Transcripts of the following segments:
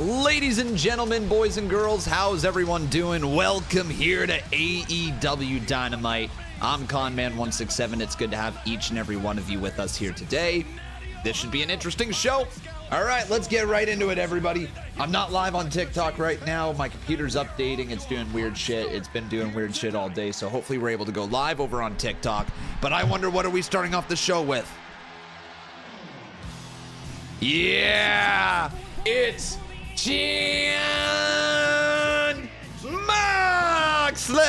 Ladies and gentlemen, boys and girls, how's everyone doing? Welcome here to AEW Dynamite. I'm Conman167. It's good to have each and every one of you with us here today. This should be an interesting show. All right, let's get right into it, everybody. I'm not live on TikTok right now. My computer's updating. It's doing weird shit. It's been doing weird shit all day, so hopefully we're able to go live over on TikTok. But I wonder, what are we starting off the show with? Yeah, it's Jon Moxley!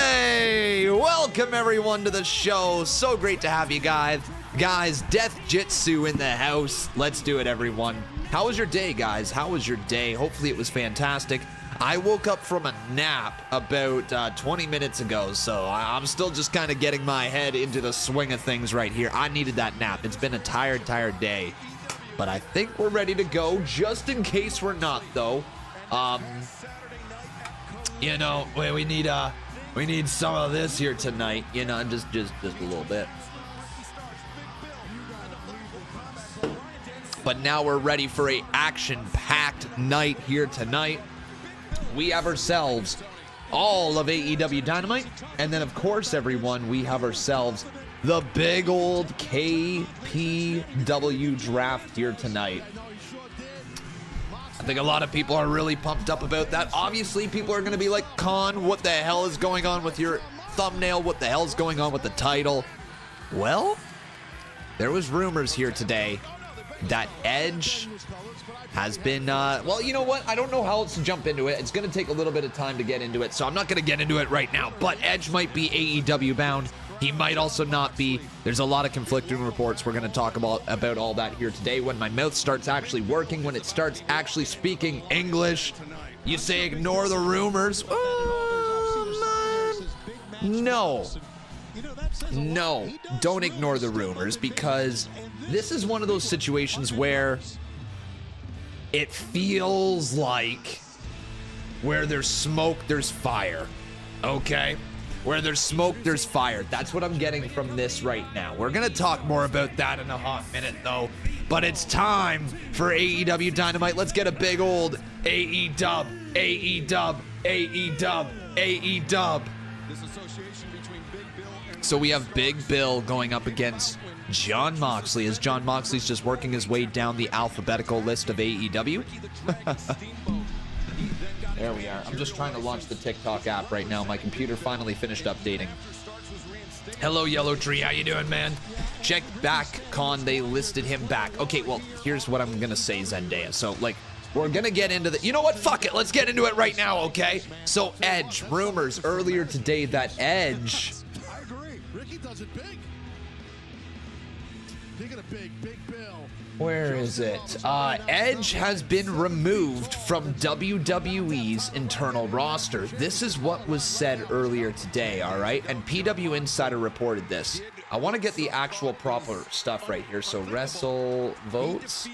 Welcome everyone to the show. So great to have you guys. Death Jitsu in the house. Let's do it, everyone. How was your day, guys? How was your day? Hopefully it was fantastic. I woke up from a nap about 20 minutes ago, so I'm still just kind of getting my head into the swing of things right here. I needed that nap. It's been a tired day. But I think we're ready to go, just in case we're not, though. You know, we need some of this here tonight. You know, just a little bit. But now we're ready for a action-packed night here tonight. We have ourselves all of AEW Dynamite, and then of course, everyone, we have ourselves the big old KPW draft here tonight. I think a lot of people are really pumped up about that. Obviously, people are going to be like, Con, what the hell is going on with your thumbnail? What the hell is going on with the title? Well, there was rumors here today that Edge has been, well, you know what? I don't know how else to jump into it. It's going to take a little bit of time to get into it, so I'm not going to get into it right now. But Edge might be AEW bound. He might also not be. There's a lot of conflicting reports. We're going to talk about all that here today. When my mouth starts actually working, when it starts actually speaking English, you say ignore the rumors. No, don't ignore the rumors, because this is one of those situations where it feels like where there's smoke, there's fire. Okay? Where there's smoke, there's fire. That's what I'm getting from this right now. We're going to talk more about that in a hot minute, though. But it's time for AEW Dynamite. Let's get a big old AEW. So we have Big Bill going up against Jon Moxley, as Jon Moxley's just working his way down the alphabetical list of AEW. There we are. I'm just trying to launch the TikTok app right now. My computer finally finished updating. Hello, Yellow Tree. How you doing, man? Check back, Con. They listed him back. Okay, well, here's what I'm going to say, Zendaya. So, like, we're going to get into the... You know what? Fuck it. Let's get into it right now, okay? So, Edge. Rumors earlier today that Edge... I agree. Ricky does it big. Taking a big bill. Where is it? Edge has been removed from WWE's internal roster. This is what was said earlier today, all right? And PW Insider reported this. I want to get the actual proper stuff right here. So Wrestle Votes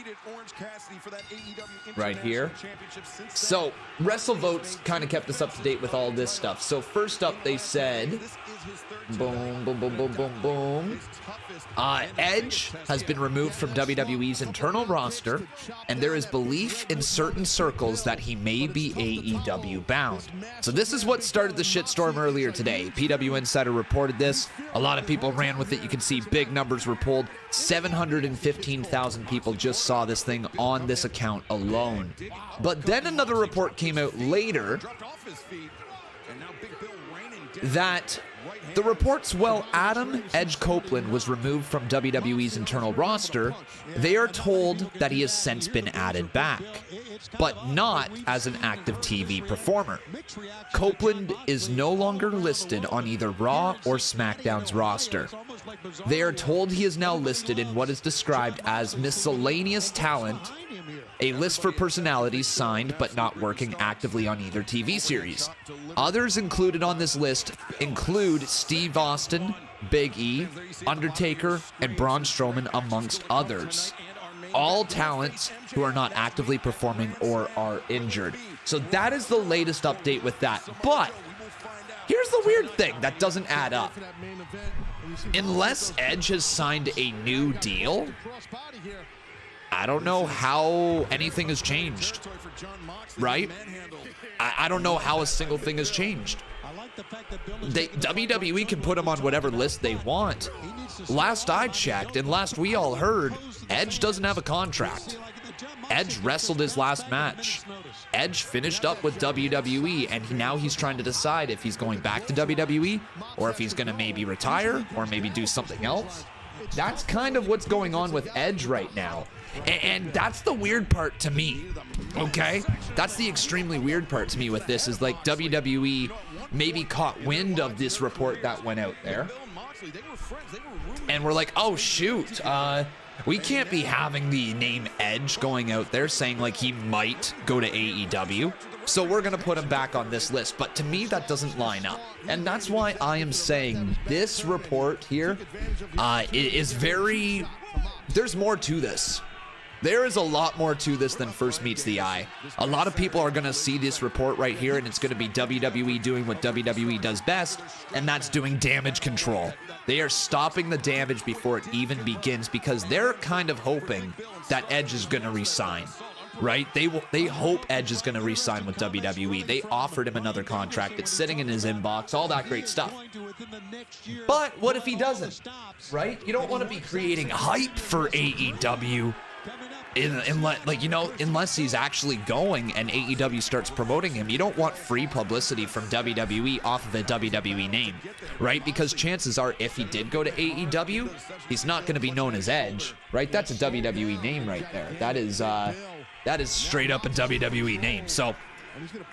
right here. So Wrestle Votes kind of kept us up to date with all this stuff. So first up, they said, boom. Edge has been removed from WWE's internal roster, and there is belief in certain circles that he may be AEW bound. So this is what started the shitstorm earlier today. PW Insider reported this. A lot of people ran with it. You can see big numbers were pulled. 715,000 people just saw this thing on this account alone. But then another report came out later that the reports, well, Adam Edge Copeland was removed from WWE's internal roster. They are told that he has since been added back, but not as an active TV performer. Copeland is no longer listed on either Raw or SmackDown's roster. They are told he is now listed in what is described as miscellaneous talent, a list for personalities signed but not working actively on either TV series. Others included on this list include Steve Austin, Big E, Undertaker, and Braun Strowman, amongst others. All talents who are not actively performing or are injured. So that is the latest update with that. But here's the weird thing that doesn't add up. Unless Edge has signed a new deal, I don't know how anything has changed, right? I don't know how a single thing has changed. WWE can put him on whatever list they want. Last I checked, and last we all heard, Edge doesn't have a contract. Edge wrestled his last match. Edge finished up with WWE, and now he's trying to decide if he's going back to WWE or if he's going to maybe retire or maybe do something else. That's kind of what's going on with Edge right now. And that's the weird part to me, okay? That's the extremely weird part to me with this, is like WWE maybe caught wind of this report that went out there. And we're like, oh, shoot. We can't be having the name Edge going out there saying like he might go to AEW. So we're going to put him back on this list. But to me, that doesn't line up. And that's why I am saying this report here is very... There's more to this. There is a lot more to this than first meets the eye. A lot of people are going to see this report right here, and it's going to be WWE doing what WWE does best, and that's doing damage control. They are stopping the damage before it even begins because they're kind of hoping that Edge is going to resign, right? They hope Edge is going to resign with WWE. They offered him another contract. It's sitting in his inbox, all that great stuff. But what if he doesn't, right? You don't want to be creating hype for AEW. Unless he's actually going and AEW starts promoting him. You don't want free publicity from WWE off of a WWE name, right? Because chances are, if he did go to AEW, he's not going to be known as Edge, right? That's a WWE name right there. That is straight up a WWE name. So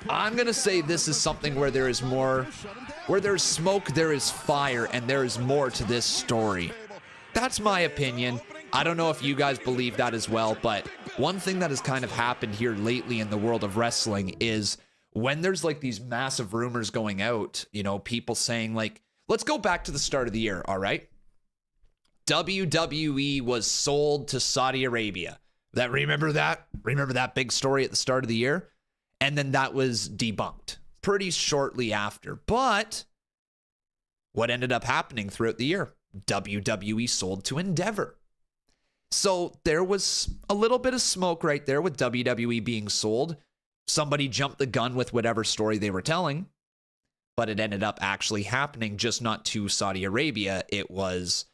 I'm going to say this is something where there is more, where there's smoke, there is fire, and there is more to this story. That's my opinion. I don't know if you guys believe that as well, but one thing that has kind of happened here lately in the world of wrestling is when there's like these massive rumors going out, you know, people saying like, let's go back to the start of the year, all right? WWE was sold to Saudi Arabia. Remember that? Remember that big story at the start of the year? And then that was debunked pretty shortly after. But what ended up happening throughout the year? WWE sold to Endeavor. So there was a little bit of smoke right there with WWE being sold. Somebody jumped the gun with whatever story they were telling, but it ended up actually happening, just not to Saudi Arabia. It was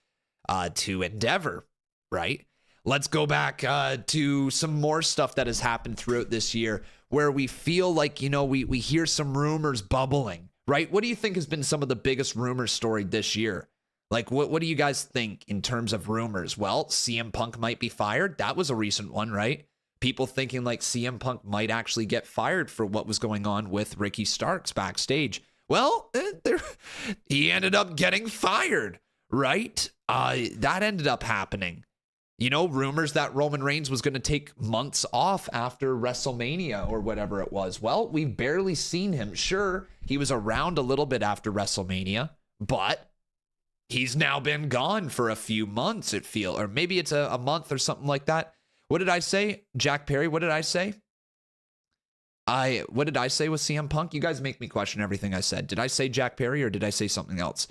to Endeavor, right? Let's go back to some more stuff that has happened throughout this year where we feel like, you know, we hear some rumors bubbling, right? What do you think has been some of the biggest rumors storied this year? Like, what do you guys think in terms of rumors? Well, CM Punk might be fired. That was a recent one, right? People thinking like CM Punk might actually get fired for what was going on with Ricky Starks backstage. Well, he ended up getting fired, right? That ended up happening. You know, rumors that Roman Reigns was going to take months off after WrestleMania or whatever it was. Well, we've barely seen him. Sure, he was around a little bit after WrestleMania, but he's now been gone for a few months, it feels. Or maybe it's a month or something like that. What did I say? Jack Perry, what did I say? What did I say with CM Punk? You guys make me question everything I said. Did I say Jack Perry or did I say something else?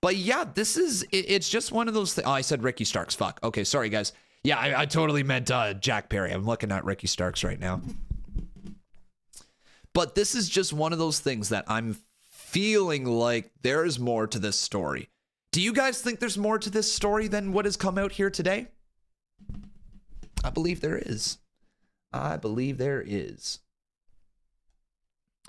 But yeah, it's just one of those things. Oh, I said Ricky Starks. Fuck. Okay, sorry, guys. Yeah, I totally meant Jack Perry. I'm looking at Ricky Starks right now. But this is just one of those things that I'm feeling like there is more to this story. Do you guys think there's more to this story than what has come out here today? I believe there is. I believe there is.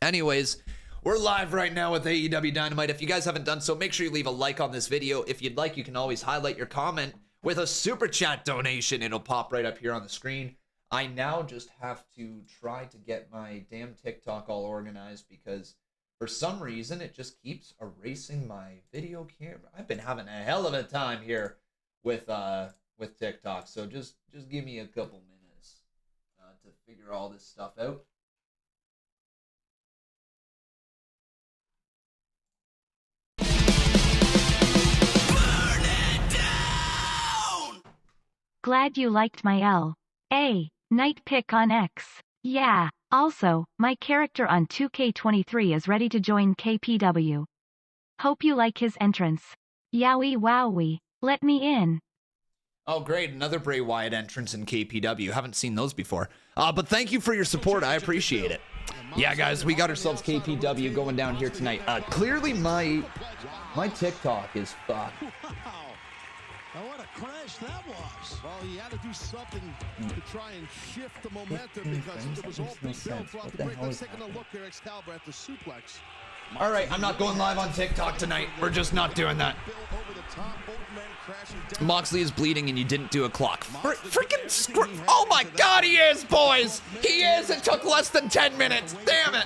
Anyways, we're live right now with AEW Dynamite. If you guys haven't done so, make sure you leave a like on this video. If you'd like, you can always highlight your comment with a super chat donation. It'll pop right up here on the screen. I now just have to try to get my damn TikTok all organized because for some reason, it just keeps erasing my video camera. I've been having a hell of a time here with TikTok, so just give me a couple minutes to figure all this stuff out. Burn it down! Glad you liked my L.A. night pick on X. Yeah. Also, my character on 2K23 is ready to join KPW. Hope you like his entrance. Yowie wowie, let me in. Oh, great. Another Bray Wyatt entrance in KPW. Haven't seen those before. But thank you for your support. I appreciate it. Yeah, guys, we got ourselves KPW going down here tonight. Clearly, my TikTok is fucked. Wow. What a crash that was. Well, he had to do something to try and shift the momentum because it was all Big Bill throughout the break. Let's take a look here, Excalibur at the suplex. All right, I'm not going live on TikTok tonight. We're just not doing that. Moxley is bleeding and you didn't do a clock. Freaking oh my God, he is, boys. He is. It took less than 10 minutes. Damn it.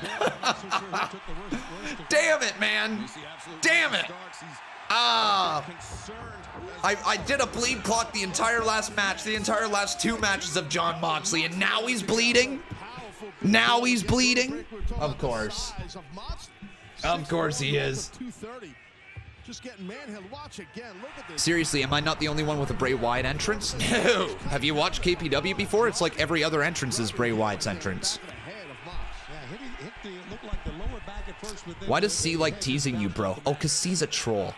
Damn it, man. Damn it. I did a bleed clock the entire last match, the entire last 2 matches of Jon Moxley, and now he's bleeding? Now he's bleeding? Of course. Of course he is. Seriously, am I not the only one with a Bray Wyatt entrance? No. Have you watched KPW before? It's like every other entrance is Bray Wyatt's entrance. Why does C like teasing you, bro? Oh, because C's a troll.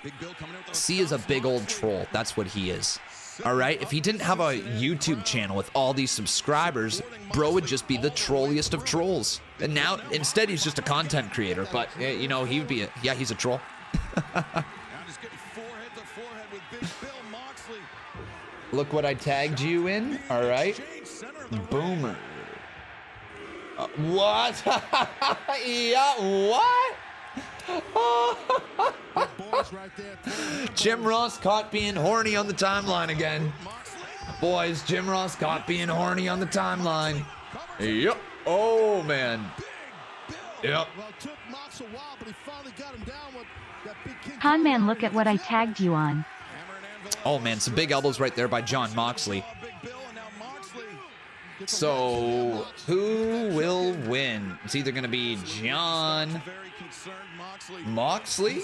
C is a big old troll. That's what he is. All right? If he didn't have a YouTube channel with all these subscribers, bro would just be the trolliest of trolls. And now, instead, he's just a content creator. But, you know, he would be yeah, he's a troll. Look what I tagged you in. All right. Boomer. What? Yeah, what? Jim Ross caught being horny on the timeline again. Boys, Jim Ross caught being horny on the timeline. Yep. Oh, man. Yep. Conman, look at what I tagged you on. Oh, man, some big elbows right there by Jon Moxley. So, who will win? It's either going to be Jon Moxley,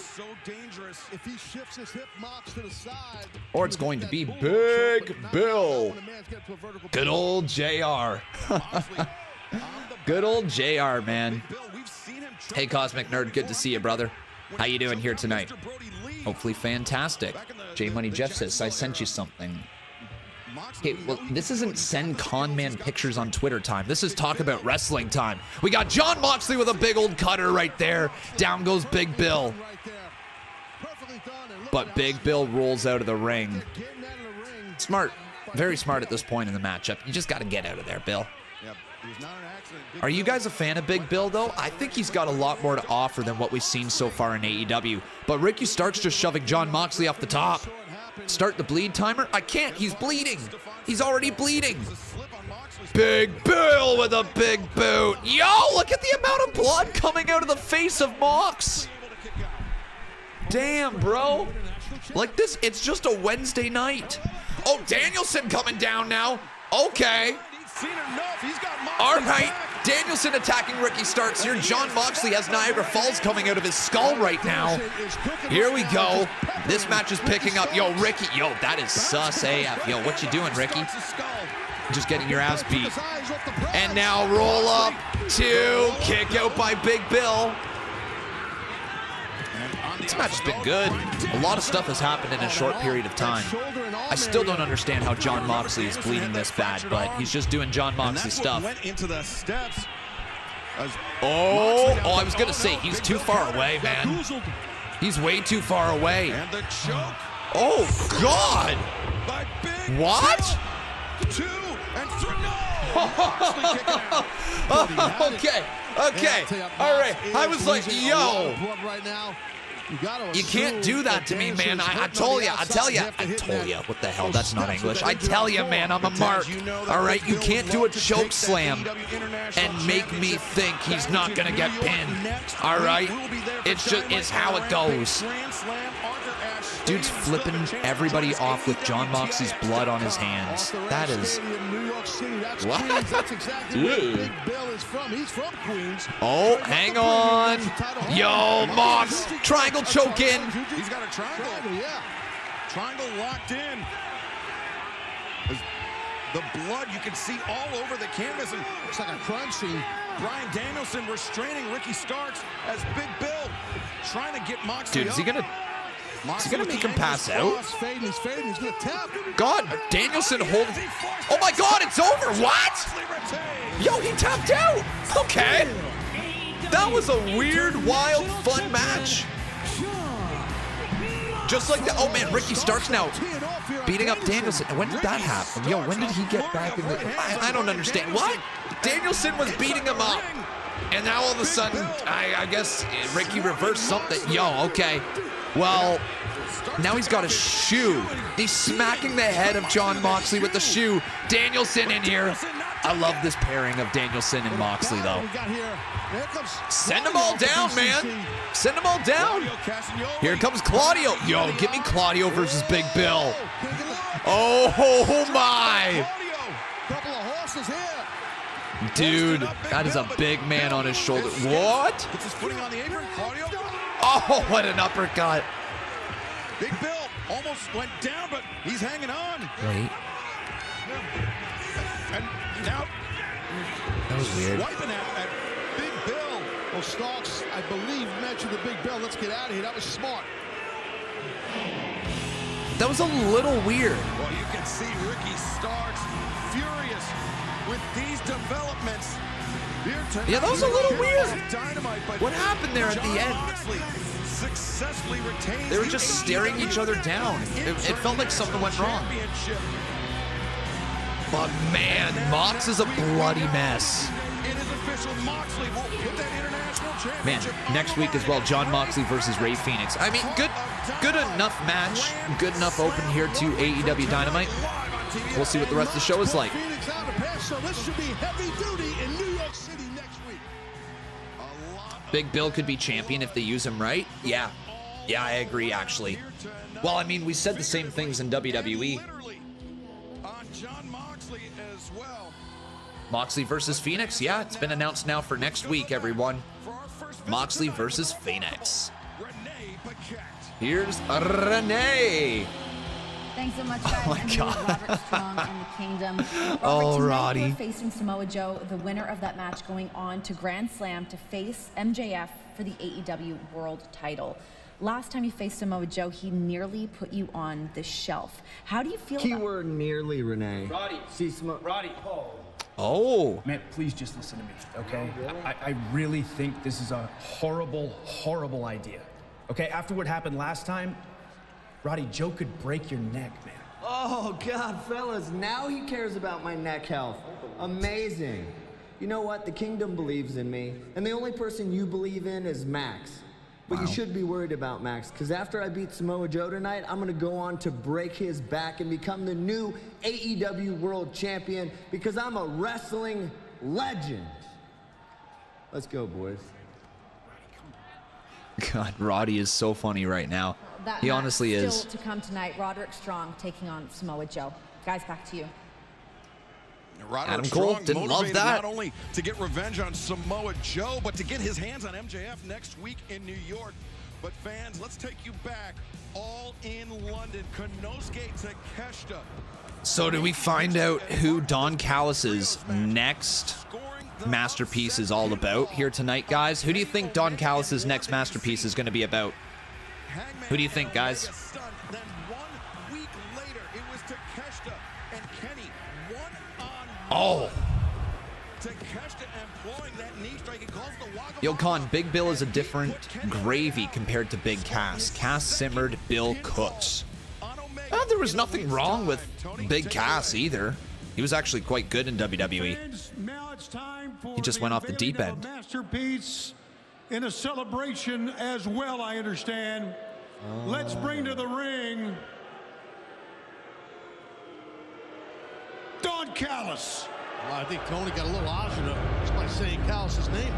or it's going to be Big Bill. Good old JR. Good old JR, man. Hey, Cosmic Nerd, good to see you, brother. How you doing here tonight? Hopefully fantastic. J Money Jeff says, I sent you something. Okay, well, this isn't send Conman pictures on Twitter time. This is talk about wrestling time. We got Jon Moxley with a big old cutter right there. Down goes Big Bill. But Big Bill rolls out of the ring. Smart. Very smart at this point in the matchup. You just got to get out of there, Bill. Are you guys a fan of Big Bill, though? I think he's got a lot more to offer than what we've seen so far in AEW. But Ricky Stark's just shoving Jon Moxley off the top. Start the bleed timer? I can't. He's bleeding. He's already bleeding. Big Bill with a big boot. Yo, look at the amount of blood coming out of the face of Mox. Damn, bro. Like this, it's just a Wednesday night. Oh, Danielson coming down now. Okay. All right. Danielson attacking Ricky Starks here. Jon Moxley has Niagara Falls coming out of his skull right now. Here we go. This match is picking up. Yo, Ricky. Yo, that is sus AF. Yo, what you doing, Ricky? Just getting your ass beat. And now roll up to kick out by Big Bill. This match has been good. A lot of stuff has happened in a short period of time. I still don't understand how Jon Moxley is bleeding this bad, but he's just doing Jon Moxley stuff. Oh, I was going to say, he's too far away, man. He's way too far away. Oh, God. What? Okay. All right. I was like, yo. You can't do that to me, man. I told you. I tell you. What the hell? That's not English. I tell you, man. I'm a mark. All right? You can't do a choke slam and make me think he's not going to get pinned. All right? It's how it goes. Dude's flipping everybody off with Jon Moxley's blood on his hands. That is... What? Oh, hang on. Yo, Mox. Triangle choke in. He's got a triangle. Yeah. Triangle locked in. The blood you can see all over the canvas, and looks like a crime scene. Bryan Danielson restraining Ricky Starks as Big Bill trying to get Moxley. Dude, is he gonna Is he gonna make him pass out? He's fading, he's fading, he's gonna tap. God, Danielson hold. Oh my God, it's over. What? Yo, he tapped out. Okay. That was a weird, wild, fun match. Just like that. Oh man, Ricky Starks now beating up Danielson. When did that happen? Yo, when did he get back in the... I don't understand. What? Danielson was beating him up. And now all of a sudden, I guess Ricky reversed something. Yo, okay. Well, now he's got a shoe. He's smacking the head of Jon Moxley with the shoe. Danielson in here. I love this pairing of Danielson and Moxley, though. Send them all down, man. Send them all down. Here comes Claudio. Yo, give me Claudio versus Big Bill. Oh, my. Dude, that is a big man on his shoulder. What? Oh, what an uppercut. Big Bill almost went down, but he's hanging on. Wait. And now that was weird. Swiping at Big Bill. Well, Starks, I believe, mentioned the Big Bill. Let's get out of here. That was smart. That was a little weird. Well, you can see Ricky Starks furious with these developments. Yeah, that was a little weird. Dynamite, what happened there at the end? They were just staring each other down. It felt like something went wrong. But man, Mox is a bloody mess. Man, next week as well, Jon Moxley versus Rey Fenix. I mean, good enough match, good enough open here to AEW Dynamite. We'll see what the rest of the show is like. Big Bill could be champion if they use him right. Yeah, I agree, actually. Well, I mean, we said the same things in WWE. Moxley versus Phoenix. Yeah, it's been announced now for next week, everyone. Moxley versus Phoenix. Here's Renee. Thanks so much, guys. Oh my God. Robert Strong and the Kingdom. Oh, Roddy. We're facing Samoa Joe, the winner of that match, going on to Grand Slam to face MJF for the AEW World Title. Last time you faced Samoa Joe, he nearly put you on the shelf. How do you feel Keyword nearly, Renee. Roddy. See, Roddy. Oh. Man, please just listen to me, okay? I really think this is a horrible, horrible idea. Okay, after what happened last time, Roddy, Joe could break your neck, man. Oh, God, fellas, now he cares about my neck health. Amazing. You know what? The Kingdom believes in me, and the only person you believe in is Max. But you should be worried about Max, because after I beat Samoa Joe tonight, I'm going to go on to break his back and become the new AEW World Champion, because I'm a wrestling legend. Let's go, boys. God, Roddy is so funny right now. that he honestly is. Still to come tonight, Roderick Strong taking on Samoa Joe. Guys, back to you. Adam Cole didn't love that. Not only to get revenge on Samoa Joe, but to get his hands on MJF next week in New York. But fans, let's take you back. All in London, Konosuke Takeshita. So do we find out who Don Callis's next masterpiece is all about here tonight, guys? Who do you think Don Callis's next masterpiece is going to be about? Who do you think, guys? Then 1 week later, it was Takeshita and Kenny one-on-one. Oh. Takeshita employing that knee strike. He calls the Wagga Yo, Con, Big Bill is a different gravy compared to Big Cass. Cass simmered, Bill cooks. There was nothing wrong with Big Cass either. He was actually quite good in WWE. He just went off the deep end. Masterpiece in a celebration as well, I understand. Let's bring to the ring Don Callis. Well, I think Tony got a little agita just by saying Callis' name.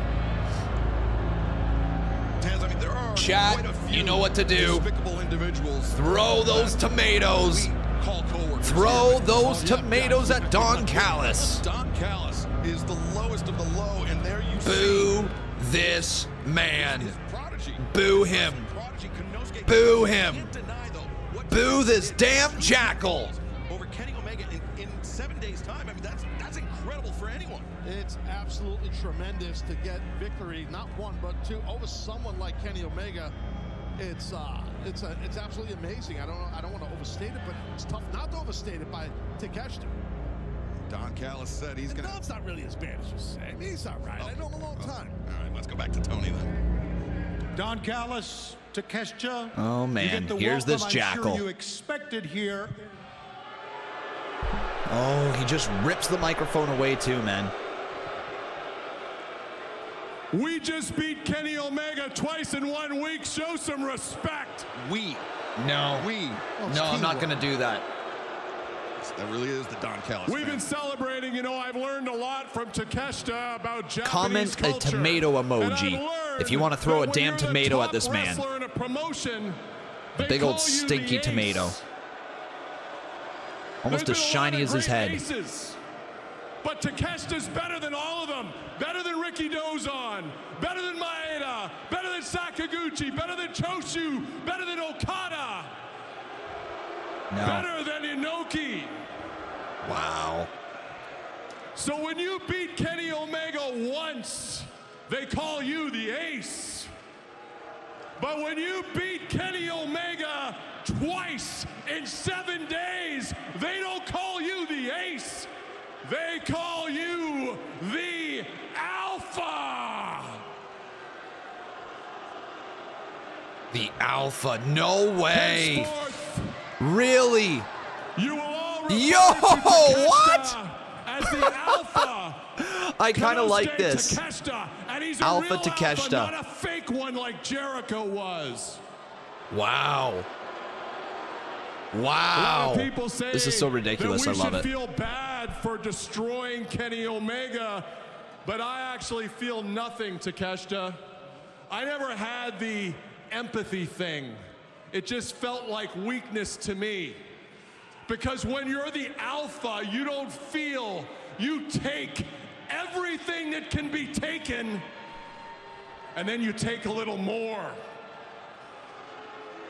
Taz, I mean, there are Chat, quite a few you know what to do. despicable individuals. Throw those tomatoes. Throw those tomatoes at Don Callis. Don Callis is the lowest of the low, and there you Boo this man. Boo him. Boo him. Boo this damn jackal. Over Kenny Omega in 7 days' time. I mean, that's incredible for anyone. It's absolutely tremendous to get victory, not one but two, over someone like Kenny Omega. It's it's absolutely amazing. I don't want to overstate it, but it's tough not to overstate it by Takeshita. Don Callis said he's going to... Don's not really as bad as you say. He's all right. I know him a long time. All right, let's go back to Tony then. Don Callis, Takeshita. Oh, man. Here's this jackal. I'm sure you expected here. Oh, he just rips the microphone away, too, man. We just beat Kenny Omega twice in 1 week. Show some respect. No. No, I'm not going to do that. That really is the Don Callis. We've been celebrating. You know, I've learned a lot from Takeshita about Japanese Comment culture. a tomato emoji if you want to throw a damn tomato at this man. A big old stinky tomato. Almost as shiny as his head. Aces. But Takeshita's better than all of them. Better than Ricky Dozan. Better than Maeda. Better than Sakaguchi. Better than Choshu. Better than Okada. No. Better than Inoki. Wow. So when you beat Kenny Omega once, they call you the ace. But when you beat Kenny Omega twice in 7 days, they don't call you the ace. They call you the Alpha. The Alpha. No way. Henceforth, Really? you will all Yo, what? as the Alpha. I kind of like this. Takeshita, and he's a Alpha real Takeshita. Alpha, not a fake one like Jericho was. Wow. A lot Wow. of people say This is so ridiculous. that I we love should it. feel bad for destroying Kenny Omega, but I actually feel nothing, Takeshita. I never had the empathy thing. It just felt like weakness to me. Because when you're the Alpha, you don't feel. You take everything that can be taken, and then you take a little more.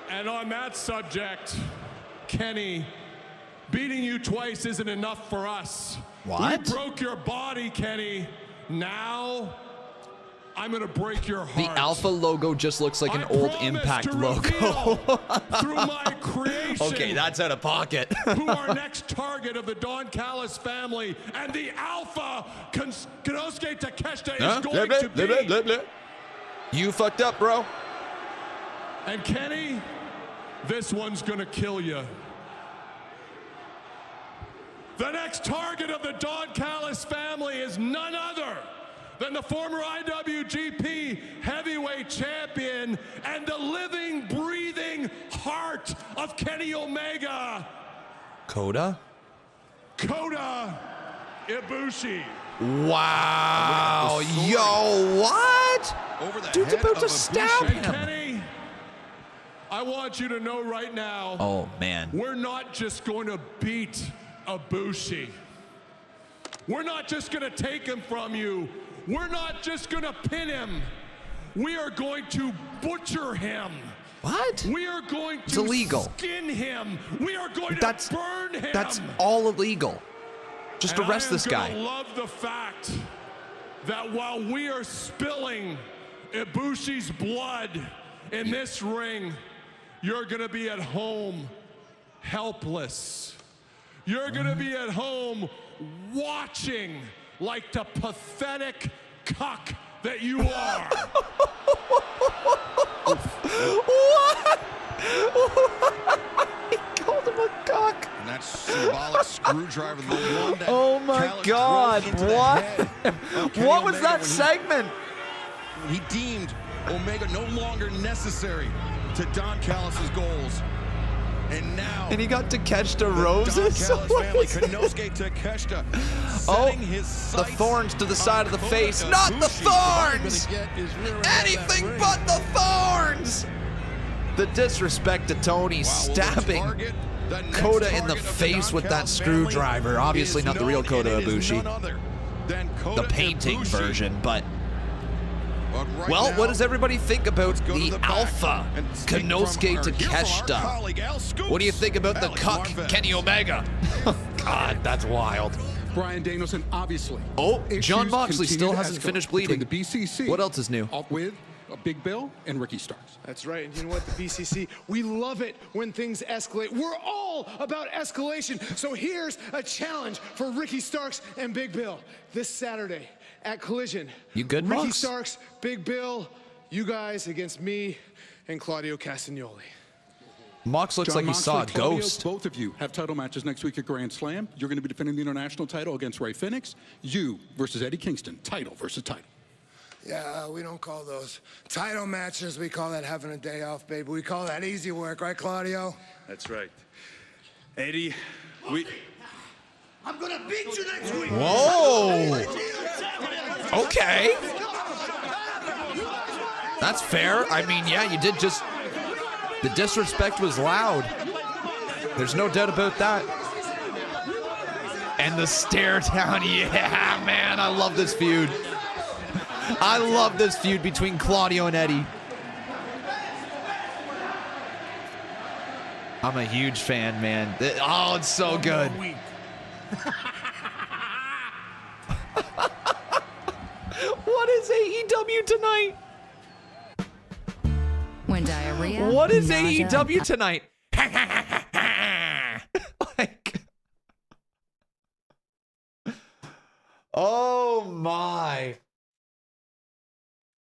And on that subject, Kenny, beating you twice isn't enough for us. What? We broke your body, Kenny. Now, I'm gonna break your heart. The Alpha logo just looks like an I old promise Impact to logo. reveal through my creation. Okay, that's out of pocket. Who our next target of the Don Callis family and the Alpha Konosuke Takeshita is going to be. You fucked up, bro. And Kenny, this one's gonna kill you. The next target of the Don Callis family is none other than the former IWGP Heavyweight Champion and the living, breathing heart of Kenny Omega, Kota? Kota Ibushi. Wow. Yo, what? Over the Dude's head about of to Ibushi. stab And him. Kenny, I want you to know right now, Oh, man. we're not just going to beat Ibushi. We're not just going to take him from you. We're not just going to pin him. We are going to butcher him. What? We are going It's to illegal. skin him. We are going That's- to burn him. That's all illegal. Just And arrest this I am guy. gonna love the fact that while we are spilling Ibushi's blood in this ring, you're gonna be at home helpless. You're gonna be at home watching like the pathetic cuck that you are. What? He called him a cock. And that symbolic screwdriver, the one that Oh my Callis God, drove into the what? head of Kenny What was Omega that when segment? He deemed Omega no longer necessary to Don Callis' goals. And now, And he got Takeshita the Roses? Don Callis What family, is- Konosuke Takeshita, Oh, setting his the sights thorns to the side of the on face. Kota Not the Ibushi. thorns! Get his rear end out of that Anything ring. but the thorns! The disrespect to Tony, Wow, will the stabbing target, the next Kota in the target of face Don with that Callis screwdriver. family Obviously is not the real known, Kota and it is Ibushi. none other than Kota The painting Ibushi. version, but But right well, now, what does everybody think about let's go to the back Alpha and speak from Konosuke our- hear from our Takeshita? colleague, Al Scoops. What do you think about the Alex cuck Marvez. Kenny Omega? God, that's wild. Brian Danielson, obviously. Oh, John issues Moxley continue still to hasn't escalate finished between bleeding. The BCC. What else is new? With Big Bill and Ricky Starks. That's right. And you know what? The BCC, we love it when things escalate. We're all about escalation. So here's a challenge for Ricky Starks and Big Bill this Saturday at Collision. You good, Ricky Mox? Starks, Big Bill, you guys against me and Claudio Castagnoli. Mox looks John like he Moxley, saw a Claudio, ghost. Both of you have title matches next week at Grand Slam. You're going to be defending the international title against Ray Phoenix. You versus Eddie Kingston. Title versus title. Yeah, we don't call those title matches. We call that having a day off, baby. We call that easy work, right, Claudio? That's right. Eddie, I'm gonna beat you next week. Whoa. Okay. That's fair. I mean, yeah, you did just... The disrespect was loud. There's no doubt about that. And the stare down. Yeah, man, I love this feud. I love this feud between Claudio and Eddie. I'm a huge fan, man. Oh, it's so good. What is AEW tonight? When diarrhea. What is nausea, AEW tonight? Like, oh my.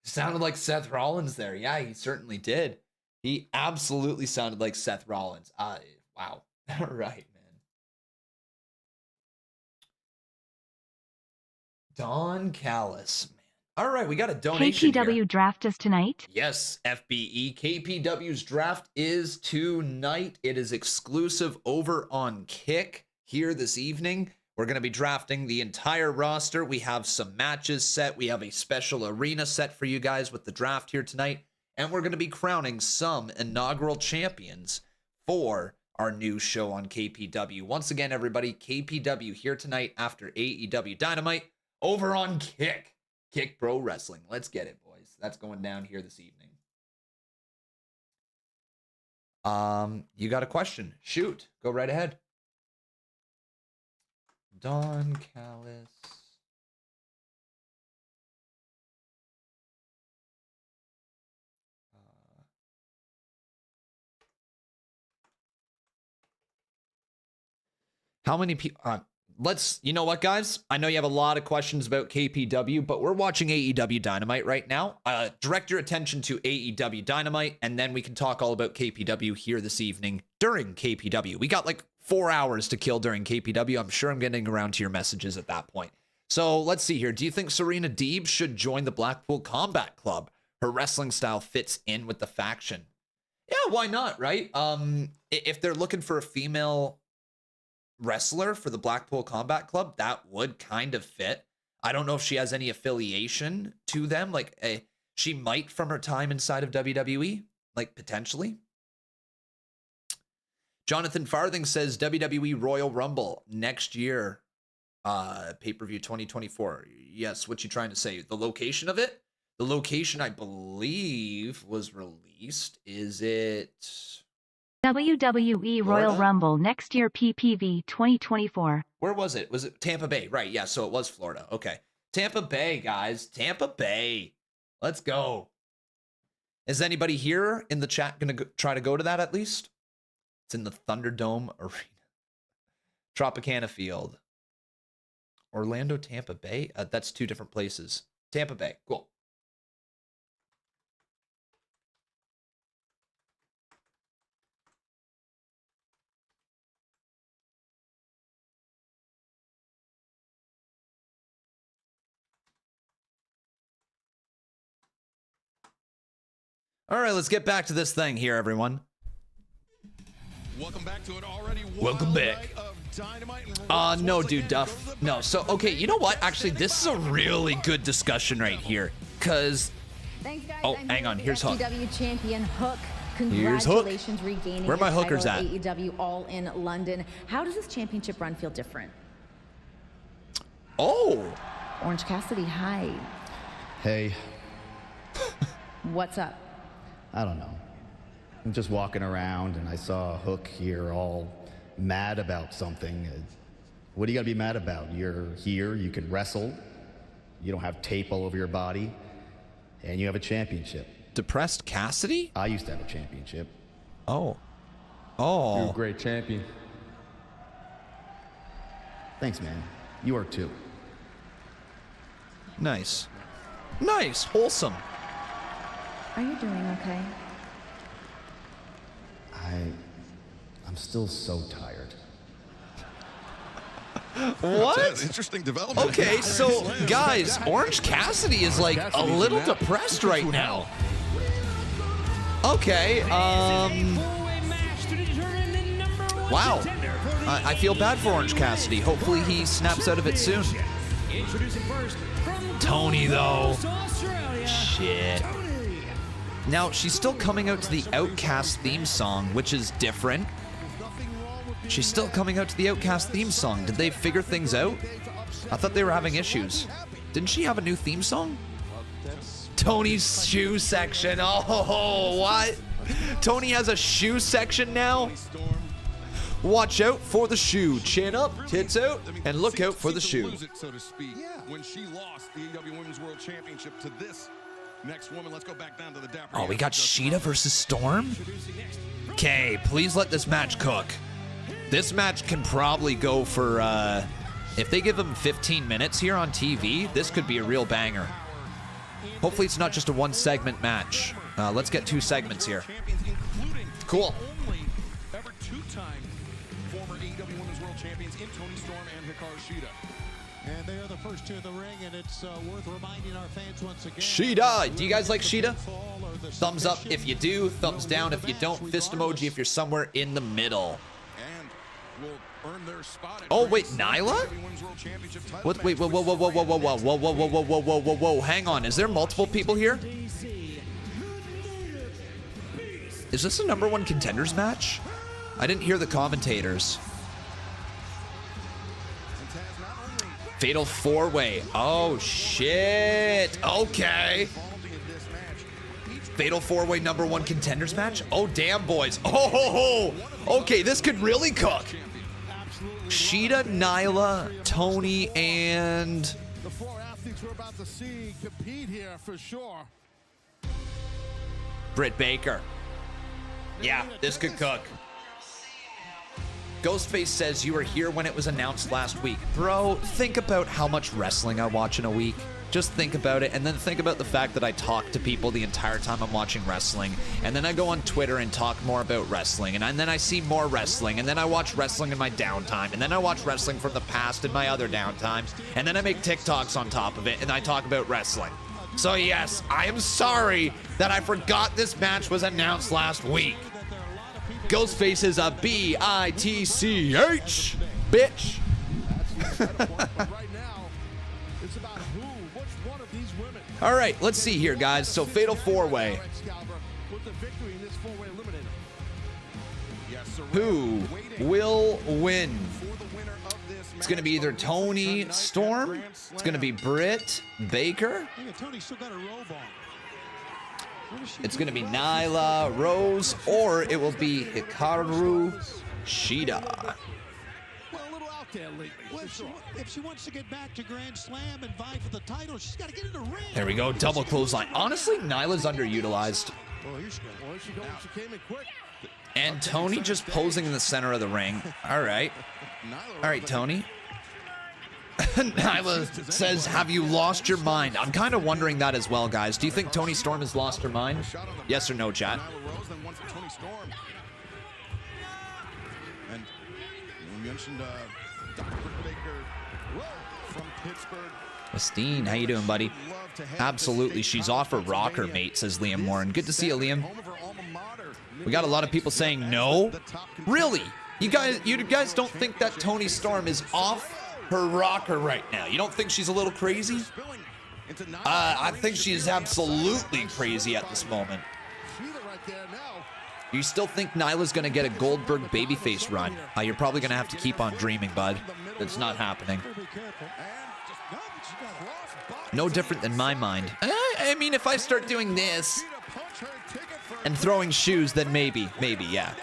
Sounded like Seth Rollins there. Yeah, he certainly did. He absolutely sounded like Seth Rollins. Wow. All right, man. Don Callis, man. All right, we got a donation KPW here. draft is tonight. Yes, FBE. KPW's draft is tonight. It is exclusive over on Kick here this evening. We're going to be drafting the entire roster. We have some matches set. We have a special arena set for you guys with the draft here tonight. And we're going to be crowning some inaugural champions for our new show on KPW. Once again, everybody, KPW here tonight after AEW Dynamite over on Kick. Kick Pro Wrestling. Let's get it, boys. That's going down here this evening. You got a question? Shoot. Go right ahead. Don Callis. How many people? You know what, guys? I know you have a lot of questions about KPW, but we're watching AEW Dynamite right now. Direct your attention to AEW Dynamite, and then we can talk all about KPW here this evening during KPW. We got like 4 hours to kill during KPW. I'm sure I'm getting around to your messages at that point. So let's see here. Do you think Serena Deeb should join the Blackpool Combat Club? Her wrestling style fits in with the faction. Yeah, why not, right? If they're looking for a female wrestler for the Blackpool Combat Club, that would kind of fit. I don't know if she has any affiliation to them. Like, she might from her time inside of WWE, like potentially. Jonathan Farthing says WWE Royal Rumble next year, pay-per-view 2024. Yes, what you trying to say? The location of it? The location, I believe, was released. Is it WWE Royal Florida? Rumble next year, PPV 2024. Where was it? Was it Tampa Bay? Right, yeah, so it was Florida. Okay. Tampa Bay, guys. Tampa Bay. Let's go. Is anybody here in the chat going to try to go to that at least? It's in the Thunderdome Arena. Tropicana Field. Orlando, Tampa Bay? That's two different places. Tampa Bay. Cool. All right, let's get back to this thing here, everyone. Welcome back to it already. Welcome back. No, dude, Duff. No, so, okay, you know what? Actually, this is a really good discussion right here. Because, oh, hang on, here's Hook. AEW champion Hook. Here's Hook. Congratulations regaining Where are my your hookers title, at? AEW All in London. How does this championship run feel different? Oh. Orange Cassidy, hi. Hey, What's up? I don't know. I'm just walking around and I saw Hook here all mad about something. What do you gotta be mad about? You're here, you can wrestle, you don't have tape all over your body, and you have a championship. Depressed Cassidy? I used to have a championship. Oh. You're a great champion. Thanks, man. You are too. Nice. Nice. Wholesome. Are you doing okay? I'm still so tired. What? Interesting development. Okay, so guys, Orange Cassidy is like a little depressed right now. Okay, wow. I feel bad for Orange Cassidy. Hopefully he snaps out of it soon. Tony, though. Shit. Now, she's still coming out to the Outcast theme song, which is different. She's still coming out to the Outcast theme song. Did they figure things out? I thought they were having issues. Didn't she have a new theme song? Tony's shoe section. Oh, what? Tony has a shoe section now? Watch out for the shoe. Chin up, tits out, and look out for the shoe. So to speak, when she lost the AEW Women's World Championship to this next woman, let's go back down to the Dapper. Oh, we got Sheeta versus Storm? Okay, please let this match cook. This match can probably go for, if they give them 15 minutes here on TV, this could be a real banger. Hopefully it's not just a one-segment match. Let's get 2 segments here. Cool. Ever 2-time former AEW Women's World Champions in Toni Storm and Hikaru Shida. And they are the first to the ring, and it's worth reminding our fans once again. Sheeta! Do you guys like Sheeta? Thumbs up if you do, thumbs down if you don't, fist emoji if you're somewhere in the middle. Oh, wait, Nyla? What? Wait, whoa, whoa, whoa, whoa, whoa, whoa, whoa, whoa, whoa, whoa, whoa, whoa, whoa, whoa, whoa, hang on. Is there multiple people here? Is this a #1 contenders match? I didn't hear the commentators. Fatal 4-way. Oh, shit. Okay. Fatal 4-way #1 contenders match? Oh, damn, boys. Oh, ho, ho. Okay, this could really cook. Sheeta, Nyla, Tony, and... The 4 athletes we're about to see compete here for sure. Britt Baker. Yeah, this could cook. Ghostface says you were here when it was announced last week. Bro, think about how much wrestling I watch in a week. Just think about it, and then think about the fact that I talk to people the entire time I'm watching wrestling, and then I go on Twitter and talk more about wrestling, and then I see more wrestling, and then I watch wrestling in my downtime, and then I watch wrestling from the past in my other downtime, and then I make TikToks on top of it, and I talk about wrestling. So yes, I am sorry that I forgot this match was announced last week. Ghostface is a B-I-T-C-H, bitch. All right, let's see here, guys. So, Fatal 4-way. Who will win? It's going to be either Toni Storm, it's going to be Britt Baker, it's going to be Nyla Rose, or it will be Hikaru Shida. Well, if she wants to get back to Grand Slam and vie for the title, she's got to get in the ring. There we go, double clothesline. Honestly, Nyla's underutilized. And Tony just posing in the center of the ring. All right. All right, Tony. Nyla says, have you lost your mind? I'm kind of wondering that as well, guys. Do you think Toni Storm has lost her mind? Yes or no, chat? And we mentioned Dr. Baker from Pittsburgh. Christine, how you doing, buddy? Absolutely, she's off her rocker, mate, says Liam Warren. Good to see you, Liam. We got a lot of people saying no. Really? You guys don't think that Toni Storm is off her rocker right now? You don't think she's a little crazy? I think she is absolutely crazy at this moment. You still think Nyla's going to get a Goldberg babyface run? You're probably going to have to keep on dreaming, bud. It's not happening. No different than my mind. I mean, if I start doing this and throwing shoes, then maybe, yeah.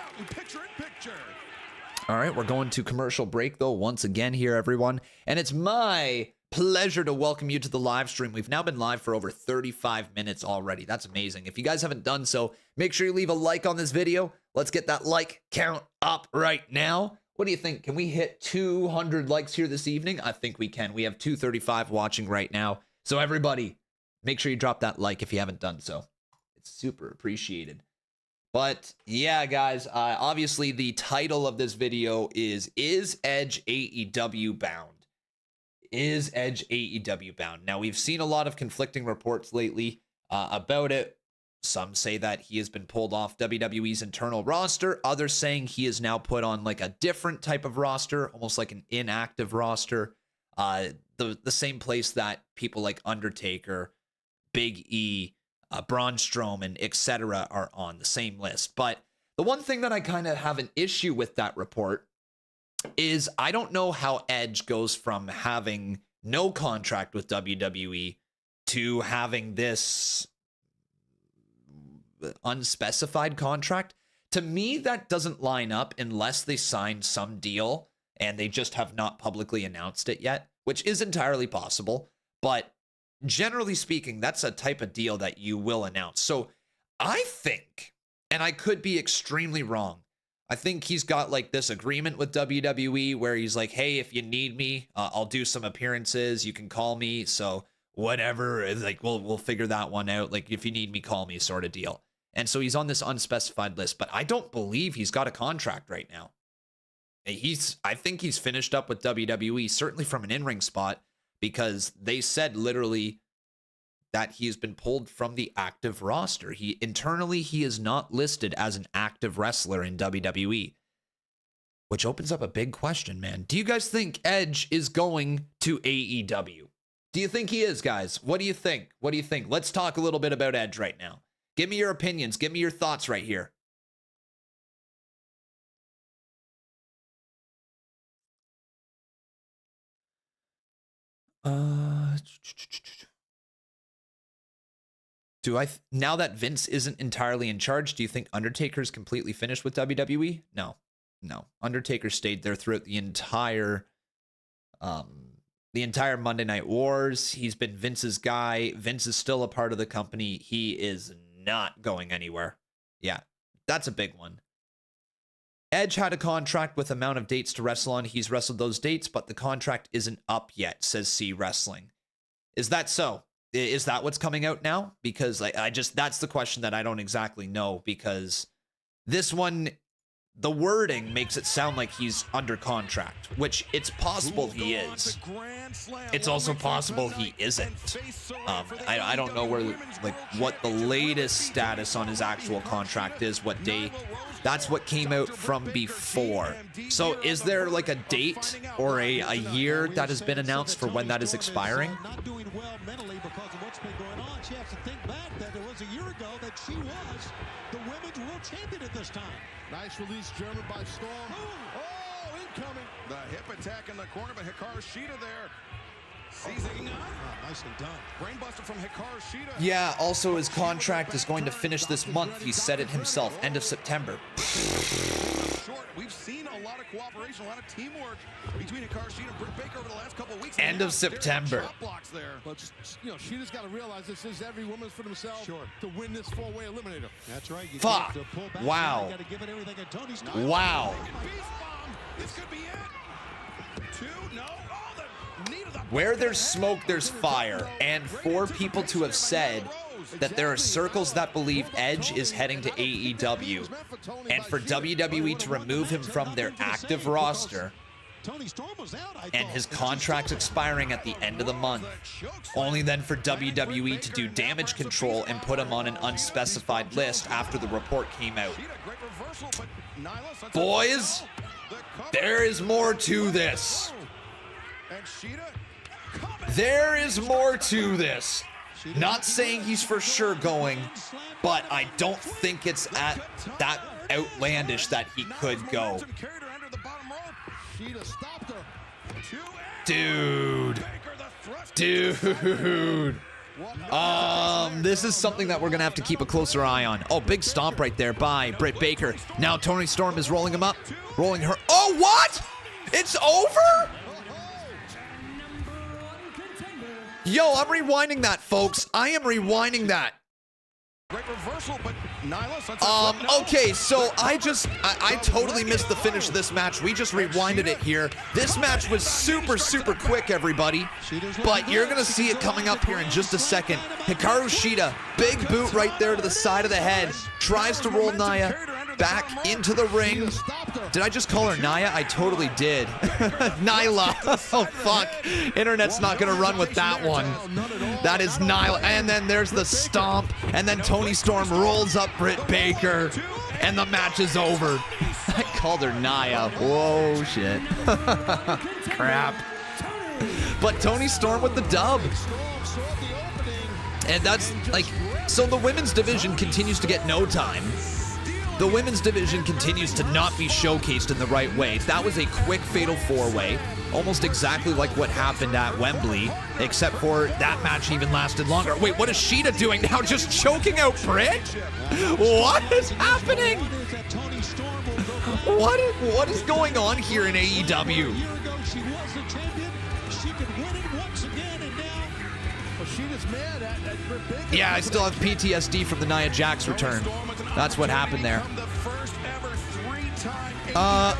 All right, we're going to commercial break, though, once again here, everyone. And it's my pleasure to welcome you to the live stream. We've now been live for over 35 minutes already. That's amazing. If you guys haven't done so, make sure you leave a like on this video. Let's get that like count up right now. What do you think? Can we hit 200 likes here this evening? I think we can. We have 235 watching right now. So everybody, make sure you drop that like if you haven't done so. It's super appreciated. But yeah, guys, obviously the title of this video is Edge AEW bound? Is Edge AEW bound? Now, we've seen a lot of conflicting reports lately about it. Some say that he has been pulled off WWE's internal roster. Others saying he is now put on like a different type of roster, almost like an inactive roster. The same place that people like Undertaker, Big E, Braun Strowman, etc. are on the same list. But the one thing that I kind of have an issue with that report is I don't know how Edge goes from having no contract with WWE to having this unspecified contract. To me, that doesn't line up unless they sign some deal and they just have not publicly announced it yet, which is entirely possible. But generally speaking, that's a type of deal that you will announce. So I think, and I could be extremely wrong, I think he's got like this agreement with WWE where he's like, hey, if you need me, I'll do some appearances. You can call me. So whatever, like we'll figure that one out. Like if you need me, call me sort of deal. And so he's on this unspecified list, but I don't believe he's got a contract right now. I think he's finished up with WWE, certainly from an in-ring spot, because they said literally that he has been pulled from the active roster. Internally, he is not listed as an active wrestler in WWE, which opens up a big question, man. Do you guys think Edge is going to AEW? Do you think he is, guys? What do you think? What do you think? Let's talk a little bit about Edge right now. Give me your opinions. Give me your thoughts right here. Now that Vince isn't entirely in charge, do you think Undertaker's completely finished with WWE? No. Undertaker stayed there throughout the entire Monday Night Wars. He's been Vince's guy. Vince is still a part of the company. He is not going anywhere. Yeah, that's a big one. Edge had a contract with amount of dates to wrestle on. He's wrestled those dates, but the contract isn't up yet, says C Wrestling. Is that so? Is that what's coming out now? Because that's the question that I don't exactly know, because this one, the wording makes it sound like he's under contract, which it's possible he is. It's also possible he isn't. I don't know what the latest status on his actual contract is, what day. That's what came out from before. So is there like a date or a year that has been announced for when that is expiring? Not doing well mentally because of what's been going on. She has to think back that it was a year ago that she was the women's world champion at this time. Nice release, German by Storm. Oh, incoming. The hip attack in the corner, but Hikaru Shida there. Seizing up. Nicely done. Brainbuster from Hikaru Shida. Yeah, also his contract is going to finish this month. He said it himself, end of September. We've seen a lot of cooperation, a lot of teamwork between Hikaru Shida and Britt Baker over the last couple of weeks. End of September. But Shida's got to realize this is every woman's for themselves to win this four-way eliminator. That's right. You Fuck. Wow. You got to give it everything at Tony's. Wow. This could be it. 2, no. Where there's smoke, there's fire. And for people to have said that there are circles that believe Edge is heading to AEW, and for WWE to remove him from their active roster, and his contract's expiring at the end of the month, only then for WWE to do damage control and put him on an unspecified list after the report came out. Boys, there is more to this. There is more to this. Not saying he's for sure going, but I don't think it's at that outlandish that he could go. Dude. This is something that we're gonna have to keep a closer eye on. Oh, big stomp right there by Britt Baker. Now Toni Storm is rolling him up, rolling her. Oh, what? It's over? Yo, I'm rewinding that, folks. I am rewinding that. Great reversal, but Nyla, okay, so I totally missed the finish of this match. We just rewinded it here. This match was super, super quick, everybody. But you're going to see it coming up here in just a second. Hikaru Shida, big boot right there to the side of the head. Tries to roll Nia back into the ring. Did I just call her Nia? I totally did. Nyla. Oh, fuck. Internet's not going to run with that one. That is Nyla. And then there's the stomp. And then Toni Storm rolls up Britt Baker. And the match is over. I called her Nia. Whoa, shit. Crap. But Toni Storm with the dub. And that's like, so the women's division continues to get no time. The women's division continues to not be showcased in the right way. That was a quick fatal four-way, almost exactly like what happened at Wembley, except for that match even lasted longer. Wait, what is Shida doing now? Just choking out Britt? What is happening? What is going on here in AEW? Yeah, I still have PTSD from the Nia Jax return. That's what happened there.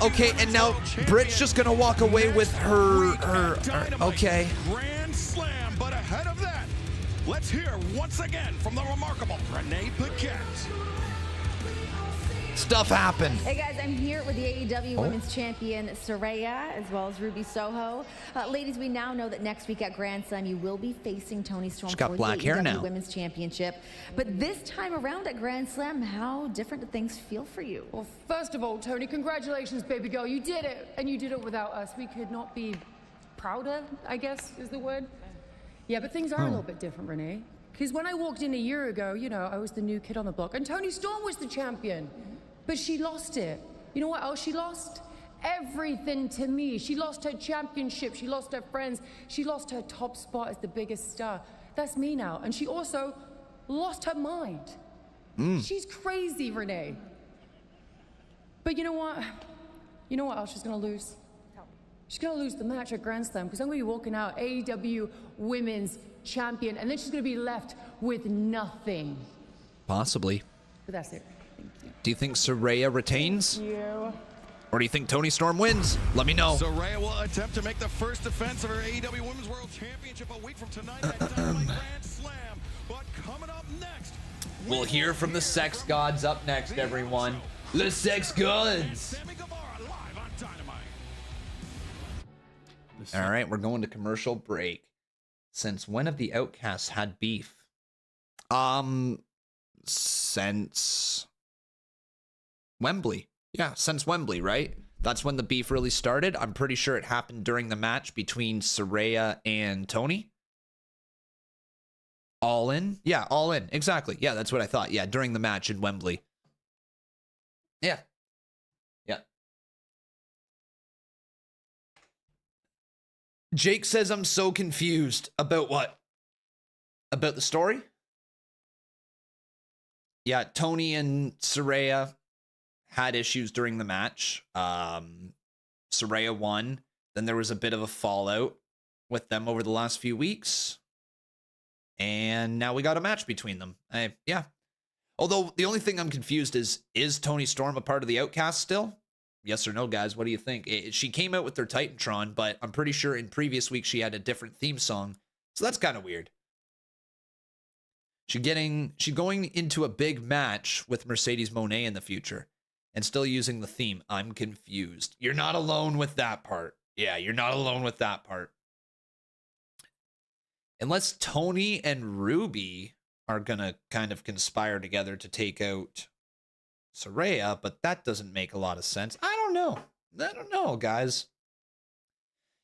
Okay, and now Britt's just gonna walk away with her okay. Grand slam, but ahead of that, let's hear once again from the remarkable Renee Paquette. Stuff happened. Hey guys, I'm here with the AEW Women's Champion Saraya, as well as Ruby Soho. Ladies, we now know that next week at Grand Slam you will be facing Toni Storm for the AEW Women's Championship. But this time around at Grand Slam, how different do things feel for you? Well, first of all, Toni, congratulations, baby girl. You did it, and you did it without us. We could not be prouder, I guess is the word. Yeah, but things are a little bit different, Renee. Because when I walked in a year ago, you know, I was the new kid on the block, and Toni Storm was the champion. But she lost it. You know what else she lost? Everything to me. She lost her championship. She lost her friends. She lost her top spot as the biggest star. That's me now. And she also lost her mind. She's crazy, Renee. But you know what? You know what else she's going to lose? She's going to lose the match at Grand Slam because I'm going to be walking out AEW Women's Champion, and then she's going to be left with nothing. Possibly. But that's it. Do you think Saraya retains? Thank you. Or do you think Toni Storm wins? Let me know. Saraya will attempt to make the first defense of her AEW Women's World Championship a week from tonight at Dynamite Grand Slam. But coming up next, we'll hear from the sex gods up next, everyone. The sex gods. All right, we're going to commercial break. Since when have the Outcasts had beef? Since Wembley. Yeah, since Wembley, right? That's when the beef really started. I'm pretty sure it happened during the match between Saraya and Toni. All in? Yeah, all in. Exactly. Yeah, that's what I thought. Yeah, during the match in Wembley. Yeah. Yeah. Jake says I'm so confused. About what? About the story? Yeah, Toni and Saraya had issues during the match. Saraya won. Then there was a bit of a fallout with them over the last few weeks. And now we got a match between them. Yeah. Although the only thing I'm confused is Toni Storm a part of the Outcast still? Yes or no, guys? What do you think? She came out with their Titantron, but I'm pretty sure in previous weeks she had a different theme song. So that's kind of weird. She's going into a big match with Mercedes Moné in the future and still using the theme. I'm confused. You're not alone with that part. Yeah, you're not alone with that part. Unless Toni and Ruby are going to kind of conspire together to take out Saraya, but that doesn't make a lot of sense. I don't know, guys.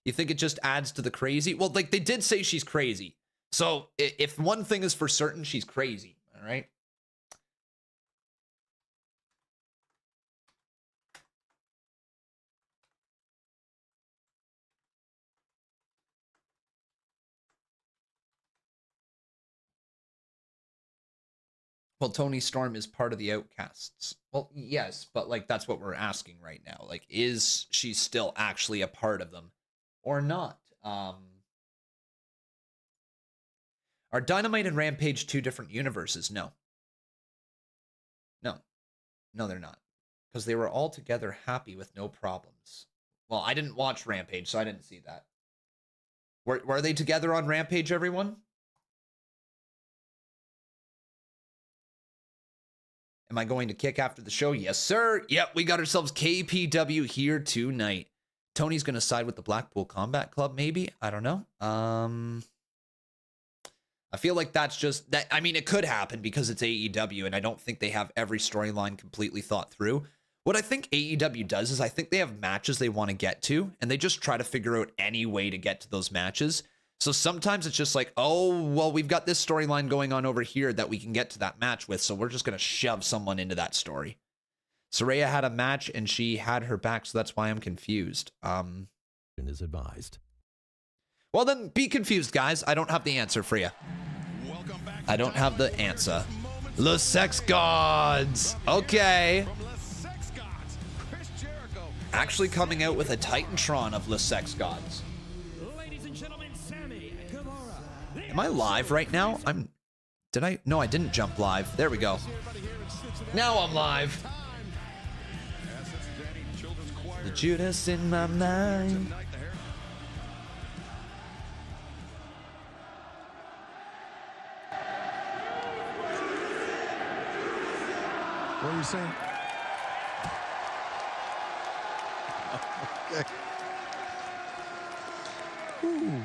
You think it just adds to the crazy? Well, like they did say she's crazy. So if one thing is for certain, she's crazy. All right. Well, Toni Storm is part of the Outcasts. Well, yes, but like that's what we're asking right now. Like, is she still actually a part of them or not? Are Dynamite and Rampage 2 different universes? No. No. No, they're not. Because they were all together happy with no problems. Well, I didn't watch Rampage, so I didn't see that. Were they together on Rampage, everyone? Am I going to kick after the show? Yes, sir. Yep, we got ourselves KPW here tonight. Tony's going to side with the Blackpool Combat Club, maybe? I don't know. I feel like that's just that. I mean, it could happen because it's AEW, and I don't think they have every storyline completely thought through. What I think AEW does is I think they have matches they want to get to, and they just try to figure out any way to get to those matches. So sometimes it's just like, oh, well, we've got this storyline going on over here that we can get to that match with, so we're just going to shove someone into that story. Saraya had a match, and she had her back, so that's why I'm confused. Is advised. Well, then be confused, guys. I don't have the answer for you. I don't have the answer. The Sex Gods. Okay. Actually coming out with a Titantron of the Sex Gods. Am I live right now? No, I didn't jump live. There we go. Now I'm live. The Judas in my mind. What are you saying? Okay. Ooh.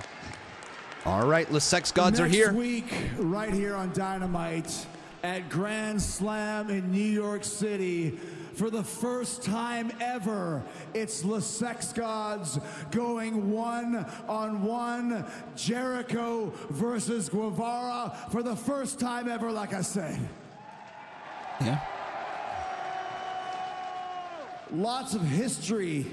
All right, the Sex Gods are here. Next week, right here on Dynamite at Grand Slam in New York City, for the first time ever, it's the Sex Gods going one-on-one. Jericho versus Guevara for the first time ever, like I said. Yeah. Lots of history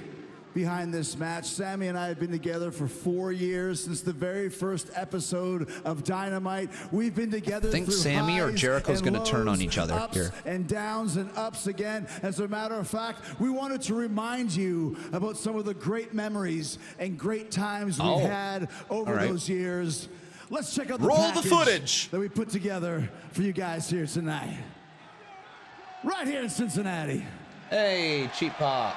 behind this match. Sammy and I have been together for 4 years since the very first episode of Dynamite. We've been together. I think Sammy or Jericho's going to turn on each other here. And downs and ups again. As a matter of fact, we wanted to remind you about some of the great memories and great times we had over those years. Let's check out the footage that we put together for you guys here tonight. Right here in Cincinnati. Hey, Cheap Pop.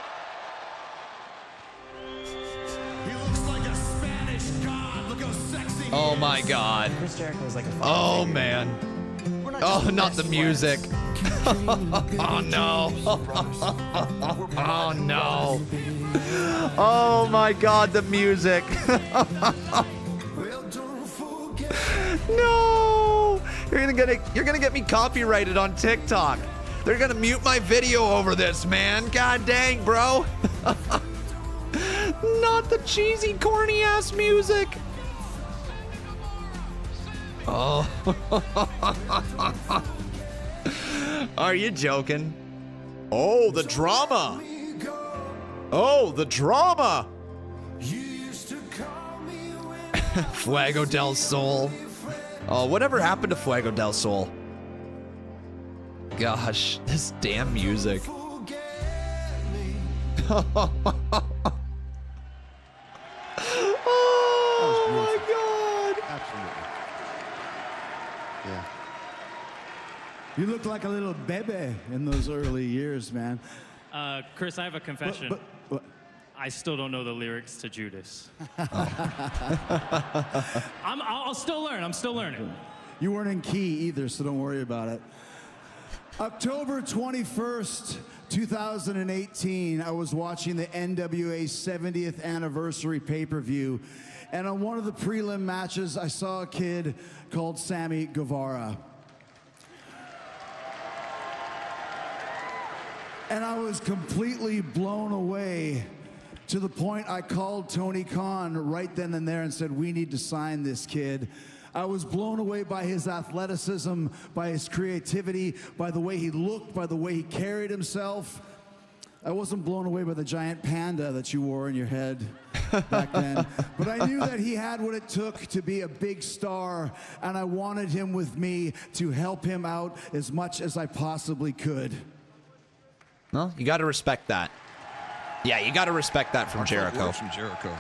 He looks like a Spanish god. Look how sexy he Oh is. my God. Chris Jericho was like a Oh man. Oh, not the music. Oh no. Oh no. Oh my God, the music. No. You're gonna get me copyrighted on TikTok. They're gonna mute my video over this, man. God dang, bro. Not the cheesy, corny ass music. Oh. Are you joking? Oh, the drama. Oh, the drama. Fuego del Sol. Oh, whatever happened to Fuego del Sol? Gosh, this damn music. Oh my God. Absolutely. Yeah. You look like a little baby in those early years, man. Chris, I have a confession. I still don't know the lyrics to Judas. I'll still learn. I'm still learning. You weren't in key either, so don't worry about it. October 21st, 2018, I was watching the NWA 70th anniversary pay-per-view, and on one of the prelim matches, I saw a kid called Sammy Guevara. And I was completely blown away, to the point I called Tony Khan right then and there and said, we need to sign this kid. I was blown away by his athleticism, by his creativity, by the way he looked, by the way he carried himself. I wasn't blown away by the giant panda that you wore in your head back then. But I knew that he had what it took to be a big star, and I wanted him with me to help him out as much as I possibly could. Well, you got to respect that. Yeah, you got to respect that from Jericho. From Jericho.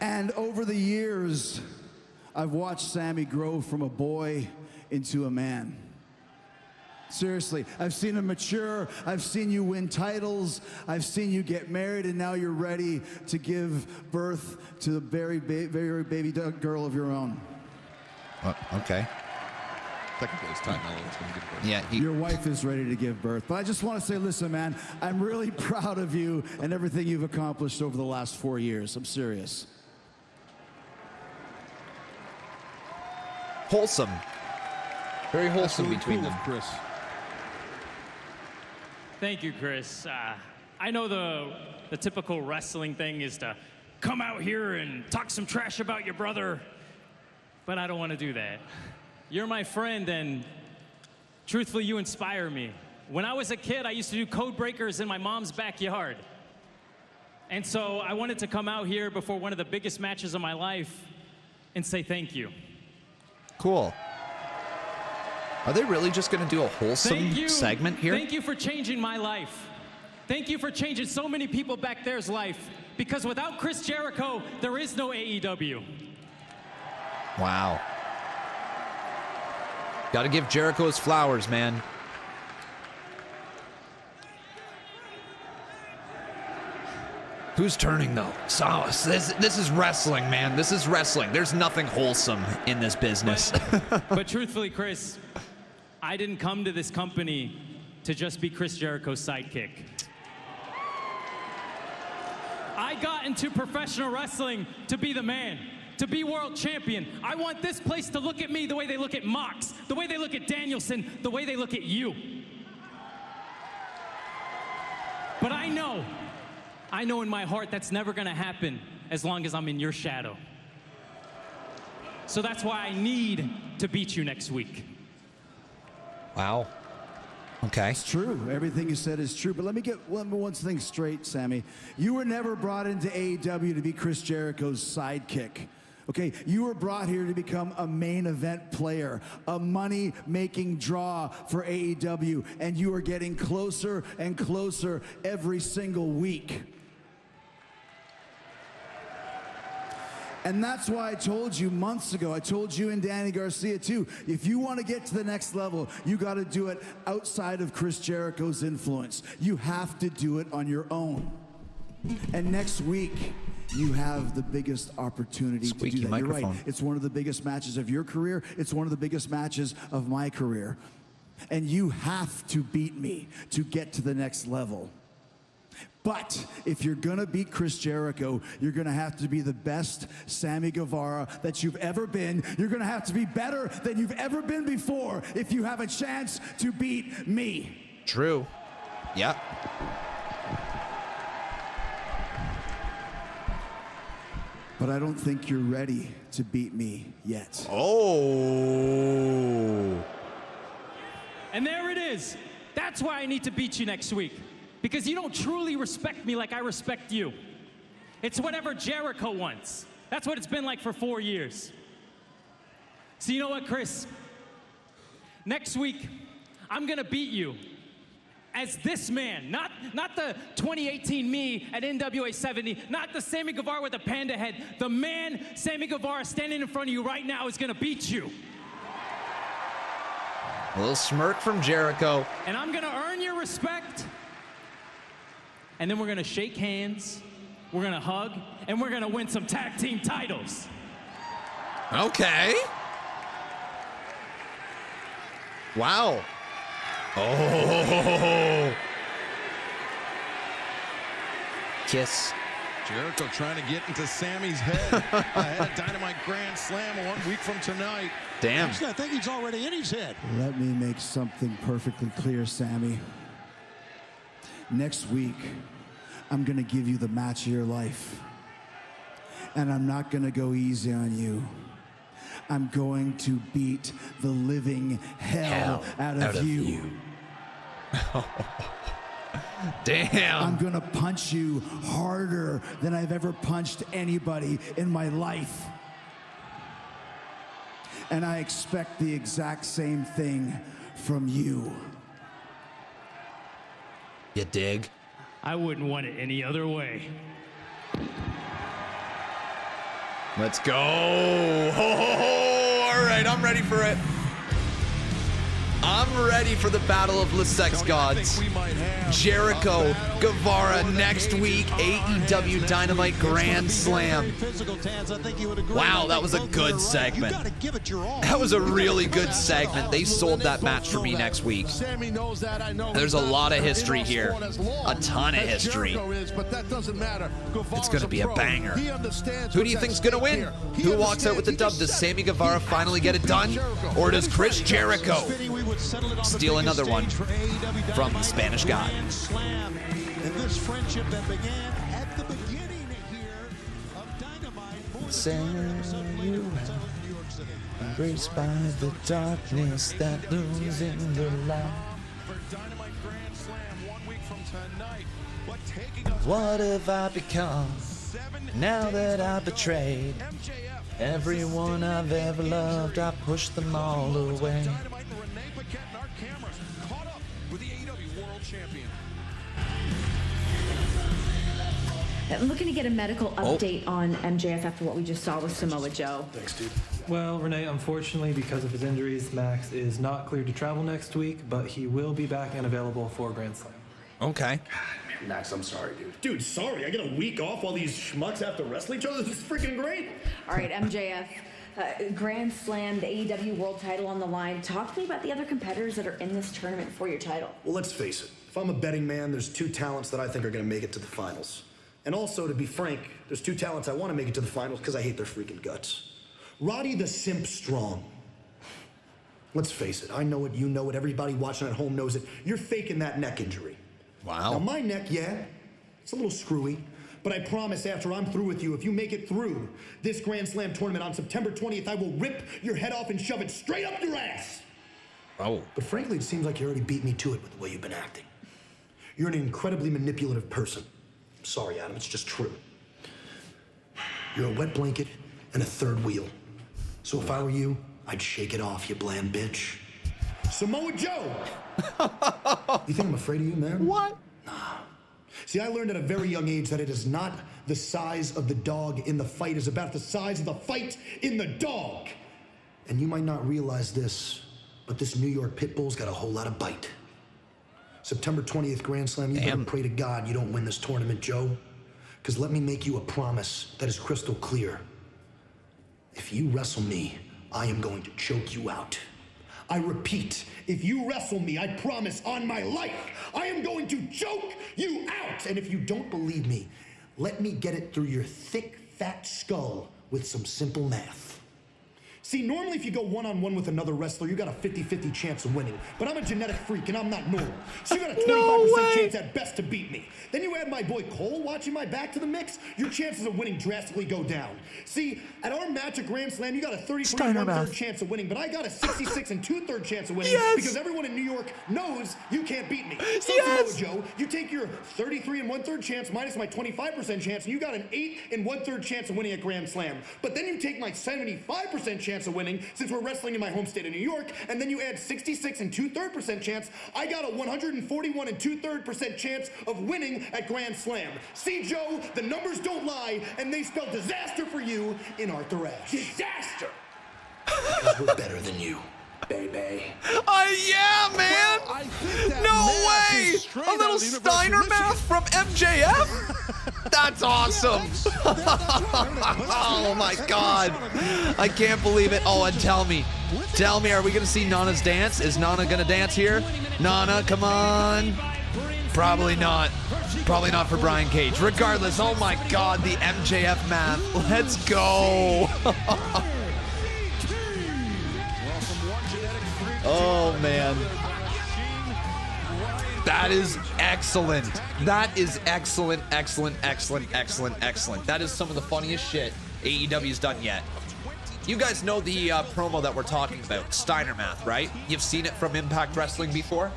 And over the years, I've watched Sammy grow from a boy into a man. Seriously, I've seen him mature, I've seen you win titles, I've seen you get married, and now you're ready to give birth to the very baby girl of your own. Okay. Technically, it's time now. Yeah. Your wife is ready to give birth. But I just want to say, listen, man, I'm really proud of you and everything you've accomplished over the last 4 years. I'm serious. Wholesome. Very wholesome between them. Chris. Thank you, Chris. I know the typical wrestling thing is to come out here and talk some trash about your brother, but I don't want to do that. You're my friend, and truthfully, you inspire me. When I was a kid, I used to do code breakers in my mom's backyard. And so I wanted to come out here before one of the biggest matches of my life and say thank you. Cool. Are they really just going to do a wholesome segment here? Thank you for changing my life. Thank you for changing so many people back there's life. Because without Chris Jericho, there is no AEW. Wow. Got to give Jericho his flowers, man. Who's turning, though? So, this is wrestling, man. This is wrestling. There's nothing wholesome in this business. But truthfully, Chris, I didn't come to this company to just be Chris Jericho's sidekick. I got into professional wrestling to be the man, to be world champion. I want this place to look at me the way they look at Mox, the way they look at Danielson, the way they look at you. But I know in my heart that's never gonna happen as long as I'm in your shadow. So that's why I need to beat you next week. Wow. Okay. It's true. Everything you said is true. But let me get one thing straight, Sammy. You were never brought into AEW to be Chris Jericho's sidekick. Okay, you were brought here to become a main event player, a money-making draw for AEW, and you are getting closer and closer every single week. And that's why I told you months ago, I told you and Danny Garcia too, if you want to get to the next level, you got to do it outside of Chris Jericho's influence. You have to do it on your own. And next week, you have the biggest opportunity to do that. Microphone. You're right. It's one of the biggest matches of your career. It's one of the biggest matches of my career. And you have to beat me to get to the next level. But if you're going to beat Chris Jericho, you're going to have to be the best Sammy Guevara that you've ever been. You're going to have to be better than you've ever been before if you have a chance to beat me. True. Yeah. But I don't think you're ready to beat me yet. Oh. And there it is. That's why I need to beat you next week. Because you don't truly respect me like I respect you. It's whatever Jericho wants. That's what it's been like for 4 years. So you know what, Chris? Next week, I'm gonna beat you as this man, not the 2018 me at NWA 70, not the Sammy Guevara with the panda head. The man, Sammy Guevara, standing in front of you right now is gonna beat you. A little smirk from Jericho. And I'm gonna earn your respect. And then we're gonna shake hands, we're gonna hug, and we're gonna win some tag team titles. Okay. Wow. Oh. Kiss. Jericho trying to get into Sammy's head ahead of Dynamite Grand Slam 1 week from tonight. Damn. Actually, I think he's already in his head. Let me make something perfectly clear, Sammy. Next week, I'm going to give you the match of your life. And I'm not going to go easy on you. I'm going to beat the living hell out of you. Damn. I'm going to punch you harder than I've ever punched anybody in my life. And I expect the exact same thing from you. You dig? I wouldn't want it any other way. Let's go. Ho, ho, ho. All right, I'm ready for it. I'm ready for the Battle of the Sex Gods. Jericho, Guevara next week, AEW Dynamite Grand Slam. Wow, that was a good segment. That was a really good segment. They sold that match for me next week. There's a lot of history here. A ton of history. It's going to be a banger. Who do you think's going to win? Who walks out with the dub? Does Sammy Guevara finally get it done? Or does Chris Jericho steal another one from the Spanish God? And this friendship that began at the beginning here of Dynamite. Say you embraced by the darkness that looms in the light. What have I become now that I've betrayed everyone I've ever loved? I pushed them all away. I'm looking to get a medical update on MJF after what we just saw with Samoa Joe. Thanks, dude. Well, Renee, unfortunately, because of his injuries, Max is not cleared to travel next week, but he will be back and available for Grand Slam. Okay. Max, I'm sorry, dude. Dude, sorry. I get a week off while these schmucks have to wrestle each other. This is freaking great. All right, MJF, Grand Slam, the AEW World title on the line. Talk to me about the other competitors that are in this tournament for your title. Well, let's face it. If I'm a betting man, there's two talents that I think are going to make it to the finals. And also, to be frank, there's two talents I want to make it to the finals because I hate their freaking guts. Roddy the Simp Strong. Let's face it, I know it, you know it, everybody watching at home knows it. You're faking that neck injury. Wow. Now, my neck, yeah, it's a little screwy, but I promise after I'm through with you, if you make it through this Grand Slam tournament on September 20th, I will rip your head off and shove it straight up your ass. Oh. But frankly, it seems like you already beat me to it with the way you've been acting. You're an incredibly manipulative person. Sorry, Adam, it's just true. You're a wet blanket and a third wheel. So if I were you, I'd shake it off, you bland bitch. Samoa Joe! You think I'm afraid of you, man? What? Nah. See, I learned at a very young age that it is not the size of the dog in the fight. It's about the size of the fight in the dog. And you might not realize this, but this New York pit bull's got a whole lot of bite. September 20th Grand Slam, you better pray to God you don't win this tournament, Joe. Because let me make you a promise that is crystal clear. If you wrestle me, I am going to choke you out. I repeat, if you wrestle me, I promise on my life, I am going to choke you out. And if you don't believe me, let me get it through your thick, fat skull with some simple math. See, normally if you go one-on-one with another wrestler, you got a 50-50 chance of winning. But I'm a genetic freak, and I'm not normal. So you got a 25% chance at best to beat me. Then you add my boy Cole watching my back to the mix, your chances of winning drastically go down. See, at our match at Grand Slam, you got a 33 1/3 chance of winning, but I got a 66 2/3 chance of winning because everyone in New York knows you can't beat me. So Samoa Joe, you take your 33 1/3 chance minus my 25% chance, and you got an 8 1/3 chance of winning at Grand Slam. But then you take my 75% chance of winning, since we're wrestling in my home state of New York, and then you add 66 2/3 chance, I got a 141 2/3 chance of winning at Grand Slam. See, Joe, the numbers don't lie, and they spell disaster for you in Arthur Ashe. Disaster! Because we're better than you, baby. Yeah, man! No way! A little Steiner math from MJF? That's awesome! Oh my God! I can't believe it. Oh, and tell me, are we gonna see Nana's dance? Is Nana gonna dance here? Nana, come on! Probably not. Probably not for Brian Cage. Regardless, oh my God, the MJF math. Let's go! Oh man. That is excellent. That is excellent, excellent, excellent, excellent, excellent. That is some of the funniest shit AEW's done yet. You guys know the promo that we're talking about, Steiner Math, right? You've seen it from Impact Wrestling before?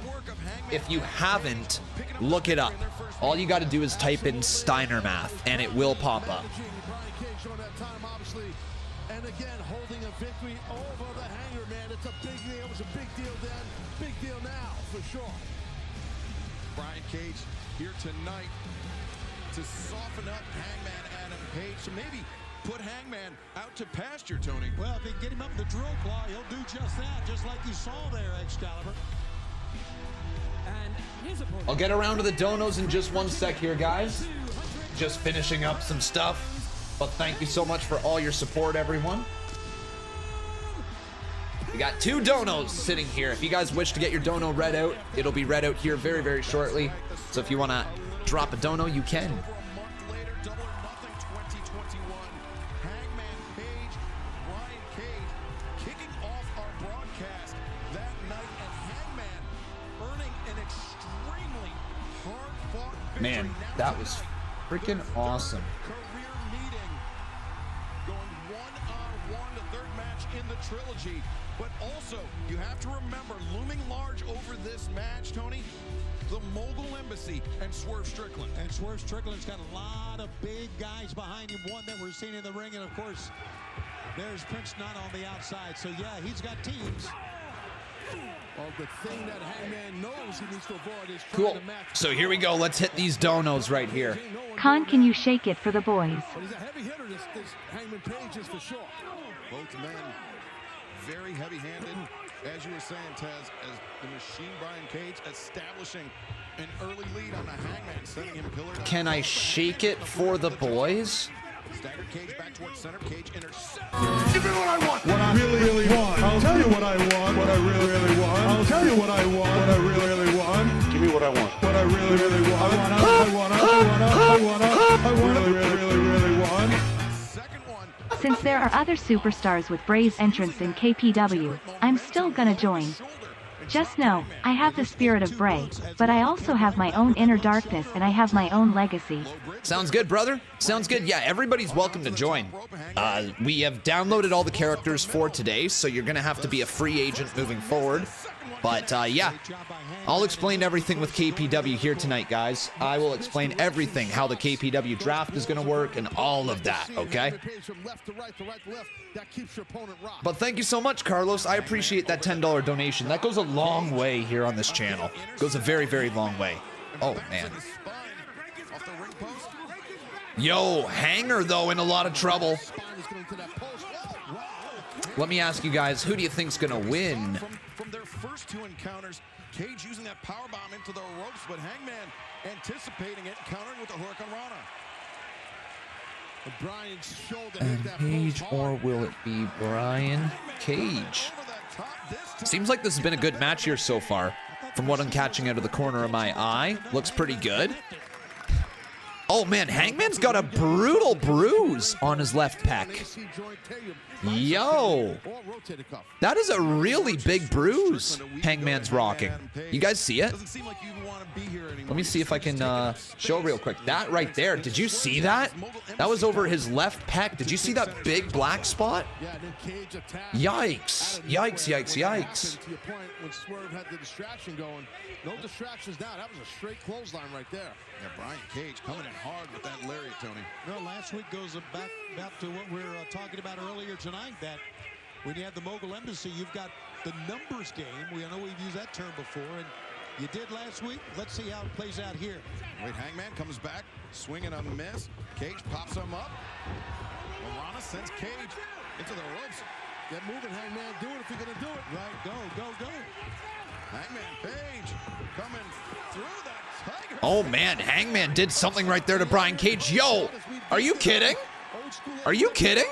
If you haven't, look it up. All you got to do is type in Steiner Math, and it will pop up. And again, holding a victory over the Hanger Man. It's a big deal. It was a big deal then. Big deal now, for sure. Brian Cage here tonight to soften up Hangman Adam Page. So maybe put Hangman out to pasture, Tony. Well, if they get him up in the drill claw, he'll do just that, just like you saw there, Excalibur. I'll get around to the donos in just one sec here, guys. Just finishing up some stuff. But thank you so much for all your support, everyone. We got 2 donos sitting here. If you guys wish to get your dono read out, it'll be read out here very, very shortly. So if you want to drop a dono, you can. Man, that was freaking awesome. Career meeting, going one-on-one, the third match in the trilogy. But also, you have to remember, looming large over this match, Tony, the Mogul Embassy and Swerve Strickland. And Swerve Strickland's got a lot of big guys behind him. One that we're seeing in the ring, and of course, there's Prince Nana on the outside. So yeah, he's got teams. Well, the thing that Hangman knows he needs to avoid is Cool. So here we go. Let's hit these donos right here. Con, can you shake it for the boys? But he's a heavy hitter, this Hangman Page is for sure. Both men very heavy-handed, as you were saying, Taz, as the Machine Brian Cage establishing an early lead on the Hangman, sending him pillar down. Can I shake it for the boys? Staggered Cage back towards center. Cage intercepts. Give me what I want. What I really want. I'll tell you what I want. What I really want. I'll tell you what I want. What I really want. Give me what I want. What I really want. I really want. Since there are other superstars with Bray's entrance in KPW, I'm still gonna join. Just know, I have the spirit of Bray, but I also have my own inner darkness and I have my own legacy. Sounds good, brother. Sounds good. Yeah, everybody's welcome to join. We have downloaded all the characters for today, so you're going to have to be a free agent moving forward. But yeah, I'll explain everything with KPW here tonight, guys. I will explain everything, how the KPW draft is going to work and all of that, okay? But thank you so much, Carlos. I appreciate that $10 donation. That goes a long way here on this channel. Goes a very, very long way. Oh, man. Yo, Hanger, though, in a lot of trouble. Let me ask you guys, who do you think's going to win? From their first 2 encounters, Cage using that powerbomb into the ropes, but Hangman anticipating it, countering with the Hurricane Rana. Brian's shoulder And Cage, or will it be Brian Cage? Seems like this has been a good match here so far. From what I'm catching out of the corner of my eye, looks pretty good. Oh man, Hangman's got a brutal bruise on his left pec. Yo, that is a really big bruise Hangman's rocking. You guys see it? Let me see if I can show real quick. That right there, did you see that? That was over his left pec. Did you see that big black spot? Yikes, yikes, yikes, yikes. To your point, when Swerve had the distraction going, no distractions now. That was a straight clothesline right there. Yeah, Brian Cage coming in hard with that lariat, Tony. No, last week goes back to what we were talking about earlier tonight, that when you have the Mogul Embassy, you've got the numbers game. I know we've used that term before, and you did last week. Let's see how it plays out here. Wait, Hangman comes back, swinging a miss. Cage pops him up. Rana sends Cage into the ropes. Get moving, Hangman. Do it if you're going to do it. Right, go. Hangman Page coming through that tiger. Oh man, Hangman did something right there to Brian Cage. Yo, are you kidding? Are you kidding?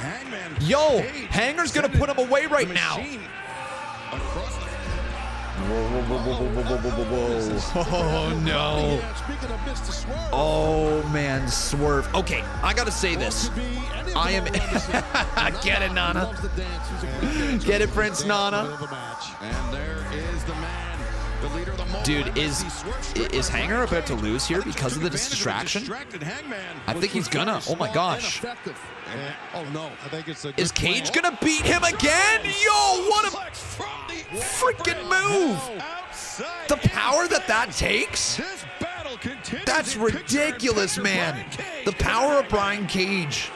Hangman. Yo, Hanger's gonna put him away right now. Whoa. Oh no. Oh man, Swerve. Okay, I gotta say this. I am get it, Nana. Get it, Prince Nana. And there is the man, the leader of the Mogul. Dude, is Hanger about to lose here because of the distraction? I think he's gonna. Oh my gosh. Oh no, I think it's a. Is Cage gonna beat him again? Yo, what a freaking move! The power that takes? That's ridiculous, man. The power of Brian Cage.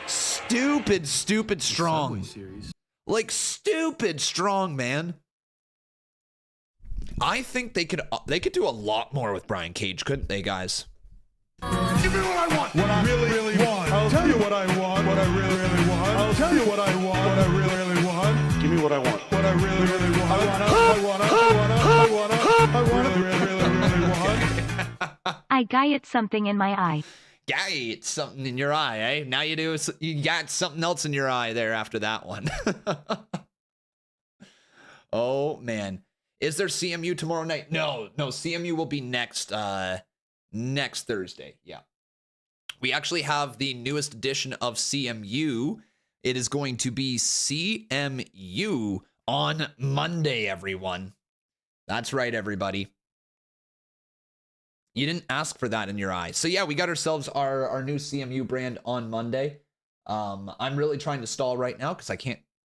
Stupid strong. Like stupid strong, man. I think they could do a lot more with Brian Cage, couldn't they, guys? Give me what I want. What I really want. I'll tell you what I want. What I really want. I'll tell you what I want. What I really want. Give me what I want. What I really want. I want. I got something in my eye. Got something in your eye, eh? Now you got something else in your eye there after that one. Oh man, is there CMU tomorrow night? No, CMU will be next Thursday. Yeah, we actually have the newest edition of CMU. It is going to be CMU on Monday, everyone. That's right, everybody. You didn't ask for that in your eye. So yeah, we got ourselves our new CMU brand on Monday. I'm really trying to stall right now because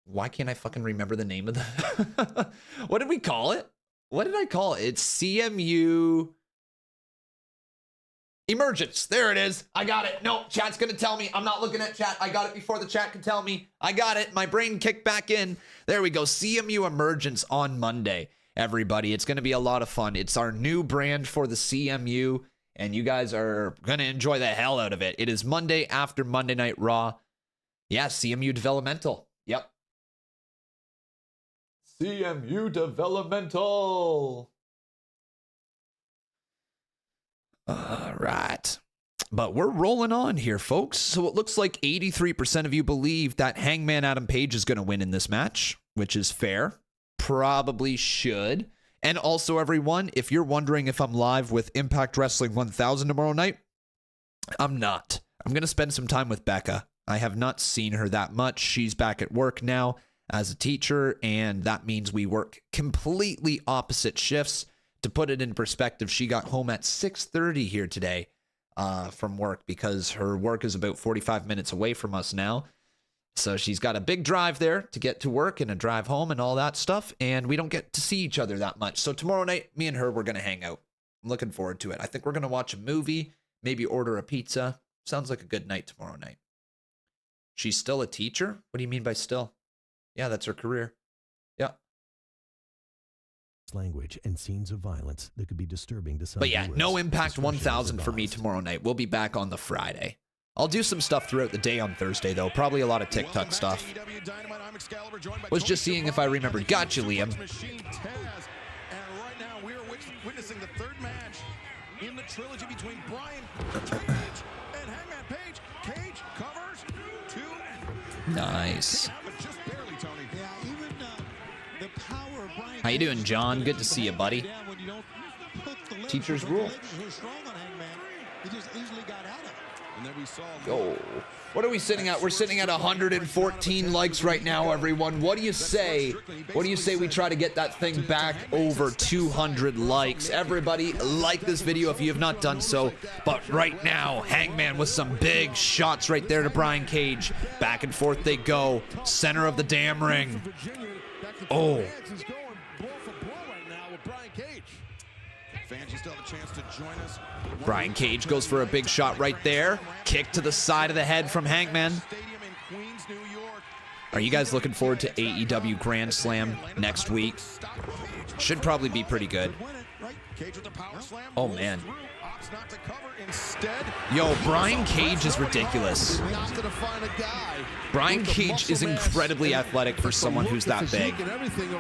why can't I fucking remember the name of the what did we call it? What did I call it? It's CMU Emergence. There it is. I got it. No, chat's gonna tell me. I'm not looking at chat. I got it before the chat could tell me. I got it. My brain kicked back in. There we go. CMU Emergence on Monday. Everybody, it's going to be a lot of fun. It's our new brand for the CMU, and you guys are going to enjoy the hell out of it. It is Monday after Monday Night Raw. Yeah, CMU Developmental. Yep. CMU Developmental. All right. But we're rolling on here, folks. So it looks like 83% of you believe that Hangman Adam Page is going to win in this match, which is fair. Probably should. And also, everyone, if you're wondering if I'm live with Impact Wrestling 1000 tomorrow night, I'm not. I'm going to spend some time with Becca. I have not seen her that much. She's back at work now as a teacher, and that means we work completely opposite shifts. To put it in perspective, she got home at 6:30 here today from work because her work is about 45 minutes away from us now. So she's got a big drive there to get to work and a drive home and all that stuff. And we don't get to see each other that much. So tomorrow night, me and her, we're going to hang out. I'm looking forward to it. I think we're going to watch a movie, maybe order a pizza. Sounds like a good night tomorrow night. She's still a teacher? What do you mean by still? Yeah, that's her career. Yeah. Language and scenes of violence that could be disturbing to some. But yeah, viewers. no Impact 1000 for me tomorrow night. We'll be back on the Friday. I'll do some stuff throughout the day on Thursday, though. Probably a lot of TikTok stuff. Was just seeing if I remembered. Gotcha, Liam. And right now we are witnessing the third match in the trilogy between Brian Cage and Hangman Page. Cage covers 2. Nice. How you doing, John? Good to see you, buddy. Teachers rule. Yo, what are we sitting at? We're sitting at 114 likes right now, everyone. What do you say? What do you say we try to get that thing back over 200 likes? Everybody, like this video if you have not done so. But right now, Hangman with some big shots right there to Brian Cage. Back and forth they go. Center of the damn ring. Oh. Fans, you still have a chance to join us. Brian Cage goes for a big shot right there. Kick to the side of the head from Hangman. Are you guys looking forward to AEW Grand Slam next week? Should probably be pretty good. Oh, man. Yo, Brian Cage is ridiculous. Brian Cage is incredibly athletic for someone who's that big.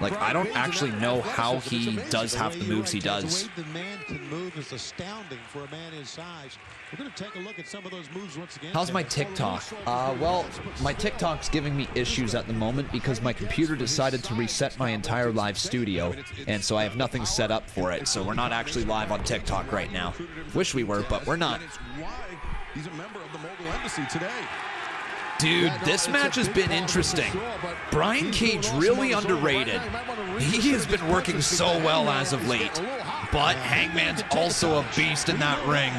Like, I don't actually know how he does half the moves he does. The way the man can move is astounding for a man his size. We're going to take a look at some of those moves once again. How's my TikTok? Well, my TikTok's giving me issues at the moment because my computer decided to reset my entire live studio, and so I have nothing set up for it, so we're not actually live on TikTok right now. Wish we were, but we're not. He's a member of the Mogul Embassy today. Dude, this match has been interesting. Brian Cage really underrated. He has been working so well as of late. But Hangman's also a beast in that ring.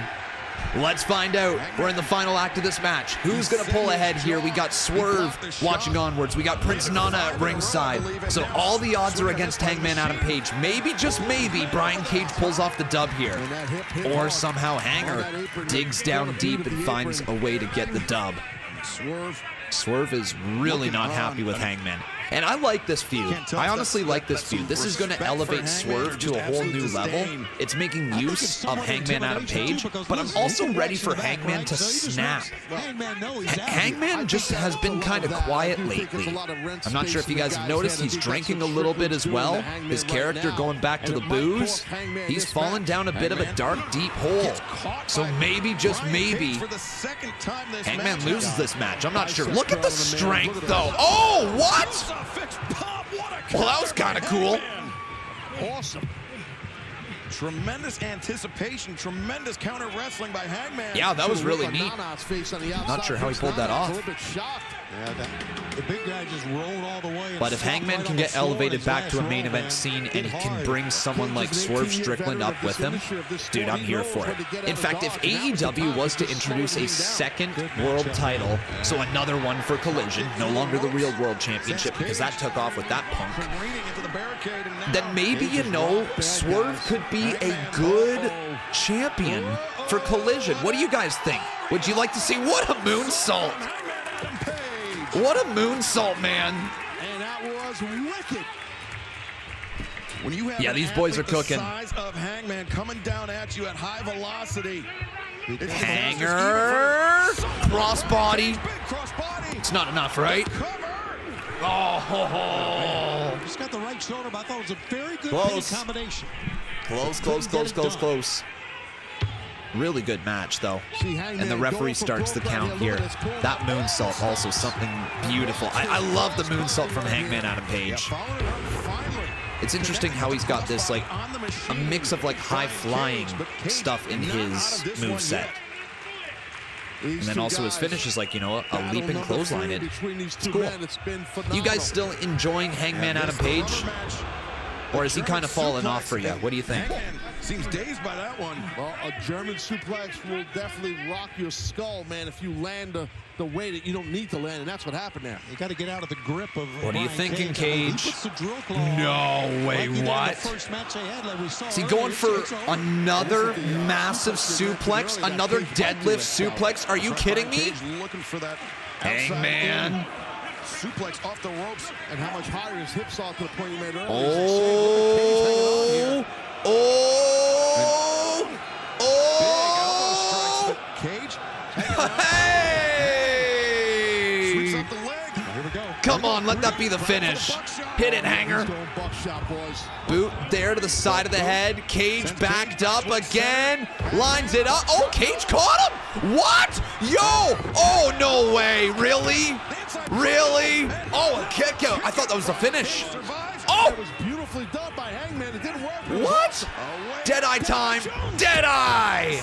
Let's find out. We're in the final act of this match. Who's going to pull ahead here? We got Swerve watching onwards. We got Prince Nana at ringside. So all the odds are against Hangman Adam Page. Maybe, just maybe, Brian Cage pulls off the dub here. Or somehow Hanger digs down deep and finds a way to get the dub. Swerve is really not happy with Hangman. And I like this feud. I honestly like this feud. This is going to elevate Swerve to a whole new level. It's making use of Hangman Adam Page, but I'm also ready for Hangman to snap. Hangman just has been kind of quiet lately. I'm not sure if you guys have noticed, he's drinking a little bit as well. His character going back to the booze. He's fallen down a bit of a dark, deep hole. So maybe, just maybe, Hangman loses this match. I'm not sure. Look at the strength, though. Oh, what? Well, that was kind of cool. Awesome. Tremendous anticipation, tremendous counter wrestling by Hangman. Yeah, that was really neat. Not sure how he pulled that off. Yeah, the big guy just rolled all the way. But if Hangman can get elevated back to a main event scene and he can bring someone like Swerve Strickland up with him, dude, I'm here for it. In fact, if AEW was to introduce a second world title, so another one for Collision, no longer the real world championship because that took off with that punk, then maybe, you know, Swerve could be a good champion for Collision. What do you guys think? Would you like to see? What a moonsault! What a moonsault, man. And that was wicked. When you have these boys are cooking. The size of Hangman coming down at you at high velocity. Hanger, crossbody. It's not enough, right? Oh, Just got the right shoulder, but I thought it was a very good combination. Close. Really good match, though. And the referee starts the count here. That moonsault, also something beautiful. I love the moonsault from Hangman Adam Page. It's interesting how he's got this, like, a mix of, like, high-flying stuff in his moveset. And then also his finish is like, you know, a leaping clothesline. It's cool. You guys still enjoying Hangman Adam Page? Or has he kind of fallen off for you? What do you think? Seems dazed by that one. Well, a German suplex will definitely rock your skull, man, if you land the way that you don't need to land, and that's what happened there. You got to get out of the grip of What are you thinking, Cage? No way, what? Is he going for another massive suplex? Another deadlift suplex? Are you kidding me? Looking for that Hangman. suplex off the ropes, and how much higher his hips are to the point you made earlier. Cage. Hey! Here we go. Come on, let that be the finish. Hit it, Hanger. Boot there to the side of the head. Cage backed up again. Lines it up. Oh, Cage caught him. What? Yo! Oh, no way. Really? Really? Oh, a kick out. I thought that was the finish. Oh! That was beautifully done by Hangman. It didn't work. What? Deadeye time. Deadeye.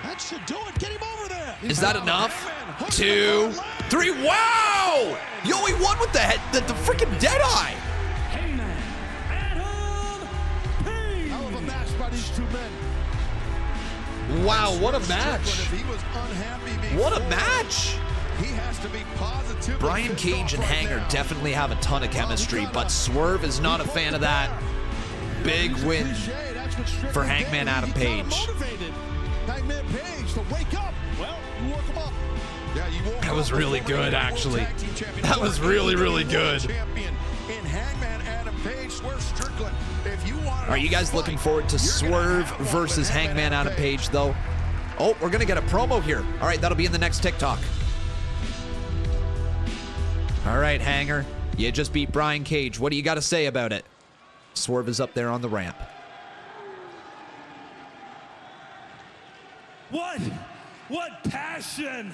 That should do it. Get him over there. Is that enough? 2, 3. Wow! Yo, he won with the head, the freaking Deadeye. Hell of a match by these two men. Wow, what a match. What a match. He has to be positive. Brian Cage and Hanger definitely have a ton of chemistry, but Swerve is not a fan of that. Big win for Hangman Adam Page. Hangman Page to wake up. Well, you woke him up. Yeah, you woke That was really good, actually. That was really, really good. Champion in Hangman Adam Page, Swerve Strickland. If you want, Are you guys looking forward to Swerve versus Hangman Adam Page, though? Oh, we're going to get a promo here. All right, that'll be in the next TikTok. All right, Hanger, you just beat Brian Cage. What do you got to say about it? Swerve is up there on the ramp. What passion,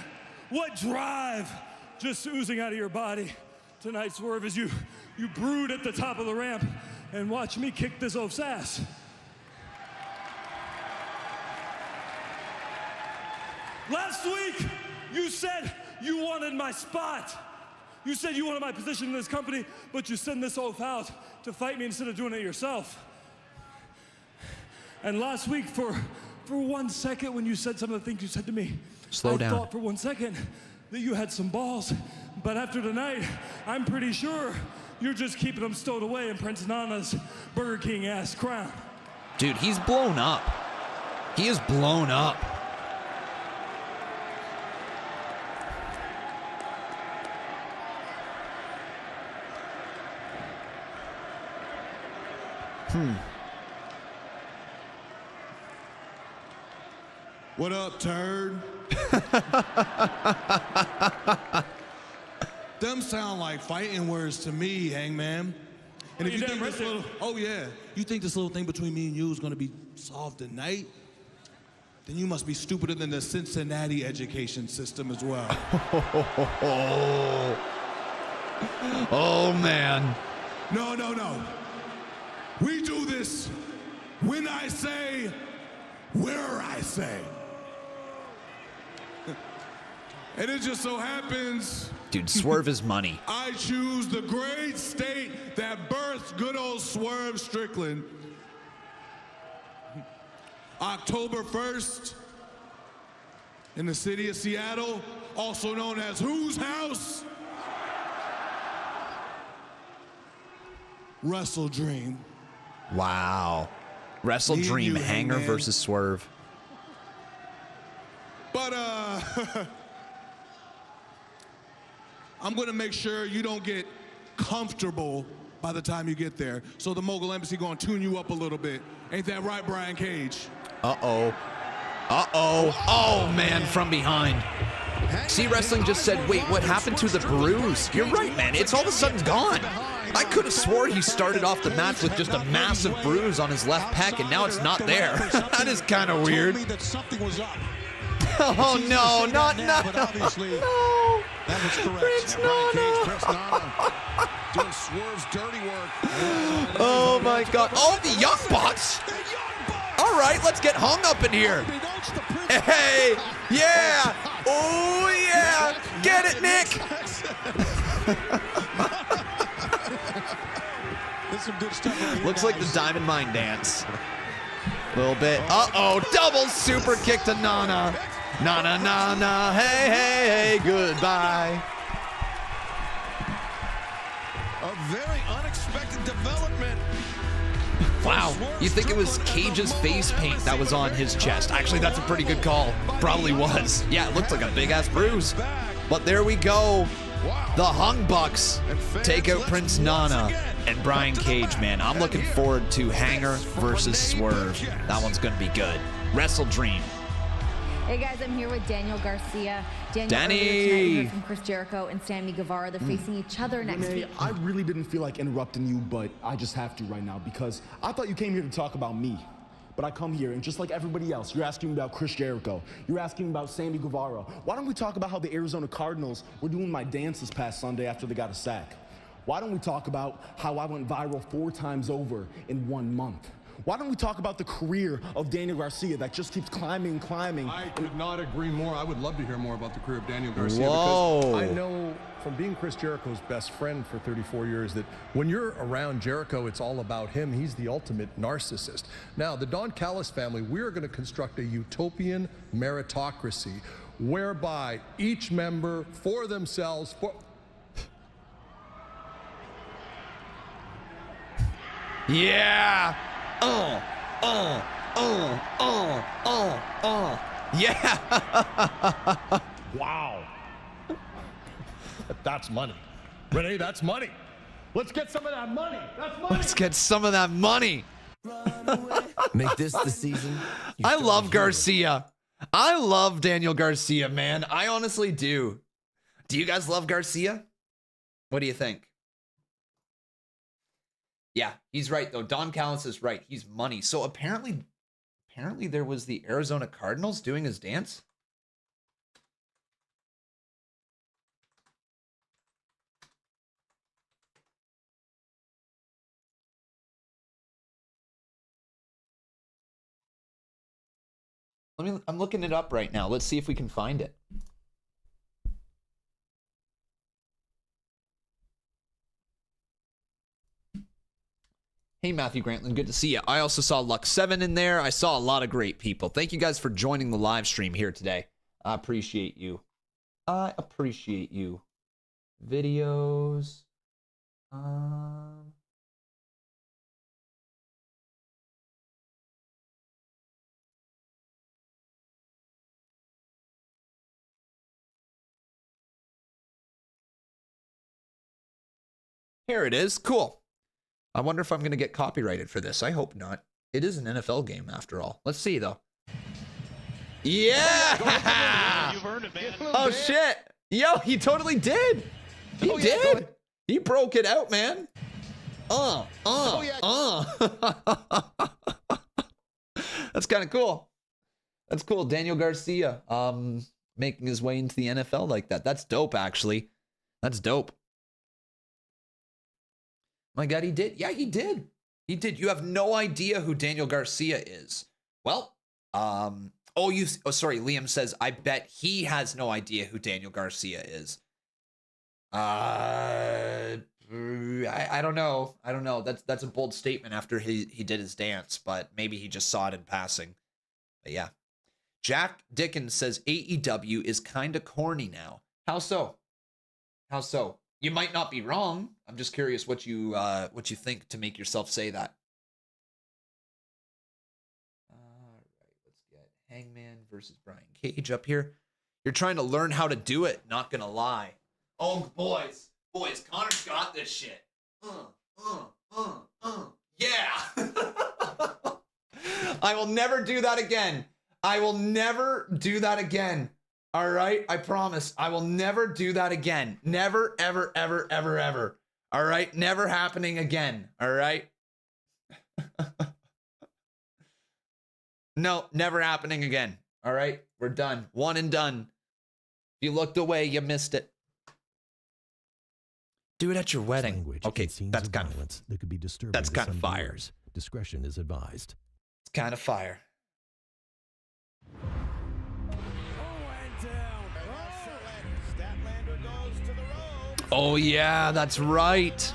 what drive just oozing out of your body tonight, Swerve, as you brood at the top of the ramp and watch me kick this oaf's ass. Last week, you said you wanted my spot. You said you wanted my position in this company, but you sent this oaf out to fight me instead of doing it yourself. And last week, for 1 second, when you said some of the things you said to me, Slow down. I thought for 1 second that you had some balls. But after tonight, I'm pretty sure you're just keeping them stowed away in Prince Nana's Burger King ass crown. Dude, he's blown up. He is blown up. What up, turd? Them sound like fighting words to me, Hangman. And if you think this little, you think this little thing between me and you is gonna be solved tonight, then you must be stupider than the Cincinnati education system as well. Oh, man. No. We do this when I say, where I say. And it just so happens... Dude, Swerve is money. I choose the great state that birthed good old Swerve Strickland. October 1st, in the city of Seattle, also known as whose house? Wrestle Dream. Wow. Wrestle Dream, Hanger versus Swerve. But, I'm gonna make sure you don't get comfortable by the time you get there. So the Mogul Embassy gonna tune you up a little bit. Ain't that right, Brian Cage? Uh-oh. Oh, man, from behind. See, Wrestling just said, wait, what happened to the bruise? You're right, man. It's all of a sudden gone. I could have swore he started off the match with just a massive bruise on his left pec, and now it's not there. That is kind of weird. Oh, no, not no. No. That was correct. Prince Nana doing Swerve's dirty work. Oh, my God. Oh, the Young Bucks. All right, let's get hung up in here. Hey, yeah. Oh, yeah. Get it, Nick. Looks like the Diamond Mine dance. A little bit. Uh-oh, double super kick to Nana. Nana, hey, goodbye. A very unexpected development. Wow, you think it was Cage's face paint that was on his chest. Actually, that's a pretty good call. Probably was. Yeah, it looked like a big-ass bruise. But there we go. The Hung Bucks take out Prince Nana and Brian Cage, man. I'm looking forward to Hanger versus Swerve. That one's going to be good. Wrestle Dream. Hey guys, I'm here with Daniel Garcia. Danny! We heard from Chris Jericho and Sammy Guevara. They're facing each other next Renee, week. I really didn't feel like interrupting you, but I just have to right now because I thought you came here to talk about me. But I come here, and just like everybody else, you're asking me about Chris Jericho. You're asking me about Sammy Guevara. Why don't we talk about how the Arizona Cardinals were doing my dance this past Sunday after they got a sack? Why don't we talk about how I went viral 4 times over in 1 month? Why don't we talk about the career of Daniel Garcia that just keeps climbing? I could not agree more. I would love to hear more about the career of Daniel Garcia. Whoa. Because I know from being Chris Jericho's best friend for 34 years that when you're around Jericho, it's all about him. He's the ultimate narcissist. Now, the Don Callis family, we're going to construct a utopian meritocracy whereby each member for themselves... Yeah. Yeah. Wow. That's money. Renee, that's money. Let's get some of that money. That's money. Let's get some of that money. Make this the season. I love Garcia. I love Daniel Garcia, man. I honestly do. Do you guys love Garcia? What do you think? Yeah, he's right, though. Don Callis is right. He's money. So apparently there was the Arizona Cardinals doing his dance. I'm looking it up right now. Let's see if we can find it. Hey, Matthew Grantland, good to see you. I also saw Lux7 in there. I saw a lot of great people. Thank you guys for joining the live stream here today. I appreciate you. I appreciate you. Videos. Here it is. Cool. I wonder if I'm going to get copyrighted for this. I hope not. It is an NFL game after all. Let's see, though. Yeah! You've earned it, man. Oh, shit. Yo, he totally did. He did. He broke it out, man. That's kind of cool. That's cool. Daniel Garcia making his way into the NFL like that. That's dope, actually. That's dope. My God, he did. Yeah, he did. He did. You have no idea who Daniel Garcia is. Well, sorry. Liam says, I bet he has no idea who Daniel Garcia is. I don't know. I don't know. That's a bold statement after he did his dance, but maybe he just saw it in passing. But yeah. Jack Dickens says AEW is kind of corny now. How so? How so? You might not be wrong. I'm just curious what you think to make yourself say that. All right, let's get Hangman versus Brian Cage up here. You're trying to learn how to do it, not gonna lie. Oh, boys, Connor's got this shit. Yeah. I will never do that again. I will never do that again. All right? I promise. I will never do that again. Never, ever, ever, ever, ever. All right? Never happening again. All right? No, never happening again. All right? We're done. One and done. If you looked away, you missed it. Do it at your wedding. Okay, that's kind of violence that could be disturbing. That's kind of fire. Discretion is advised. It's kind of fire. Oh yeah, that's right.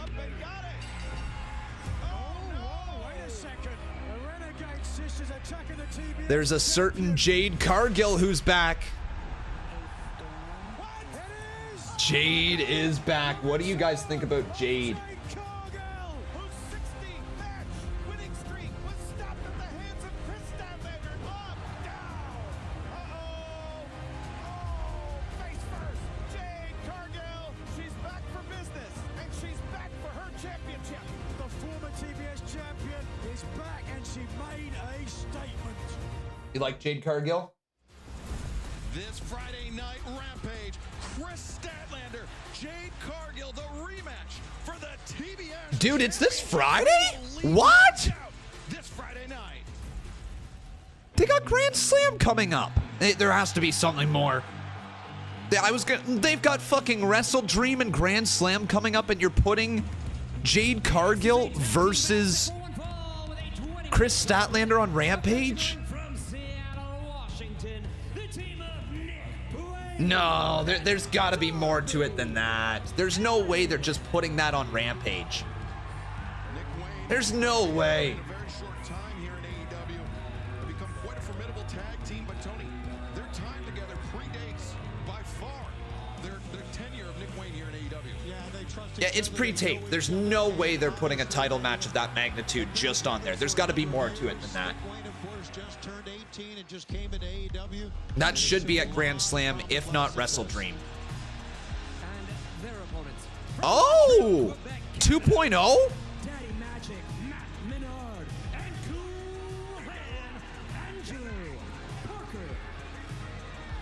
There's a certain Jade Cargill who's back. Jade is back. What do you guys think about Jade? You like Jade Cargill? This Friday night rampage, Chris Statlander, Jade Cargill, the rematch for the TBS. Dude, it's this Friday? What? This Friday night. They got Grand Slam coming up. There has to be something more. They've got fucking Wrestle Dream and Grand Slam coming up, and you're putting Jade Cargill versus Chris Statlander on Rampage? No, there's got to be more to it than that. There's no way they're just putting that on Rampage. There's no way. Very short time here in AEW. They've become quite a formidable tag team, but Tony, their time together predates by far their tenure of Nick Wayne here in AEW. Yeah, it's pre-taped. There's no way they're putting a title match of that magnitude just on there. There's got to be more to it than that. Just turned 18 and just came into AEW. That should be at Grand Slam, if not Wrestle Dream. Oh! 2.0?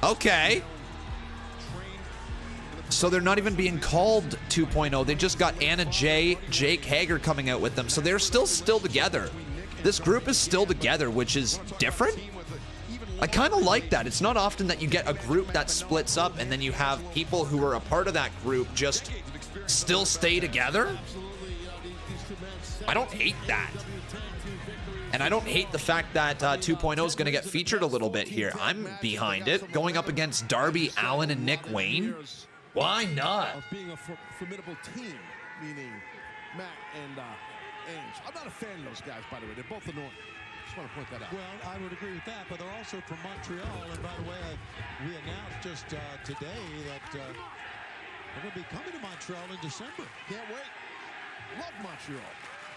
Okay. So they're not even being called 2.0. They just got Anna Jay, Jake Hager coming out with them. So they're still together. This group is still together, which is different. I kind of like that. It's not often that you get a group that splits up and then you have people who are a part of that group just still stay together. I don't hate that. And I don't hate the fact that 2.0 is going to get featured a little bit here. I'm behind it. Going up against Darby Allin and Nick Wayne. Why not? Of being a formidable team, meaning Matt and Ainge. I'm not a fan of those guys, by the way. They're both annoying. Just want to point that out. Well, I would agree with that, but they're also from Montreal. And by the way, we announced just today that they're going to be coming to Montreal in December. Can't wait. Love Montreal.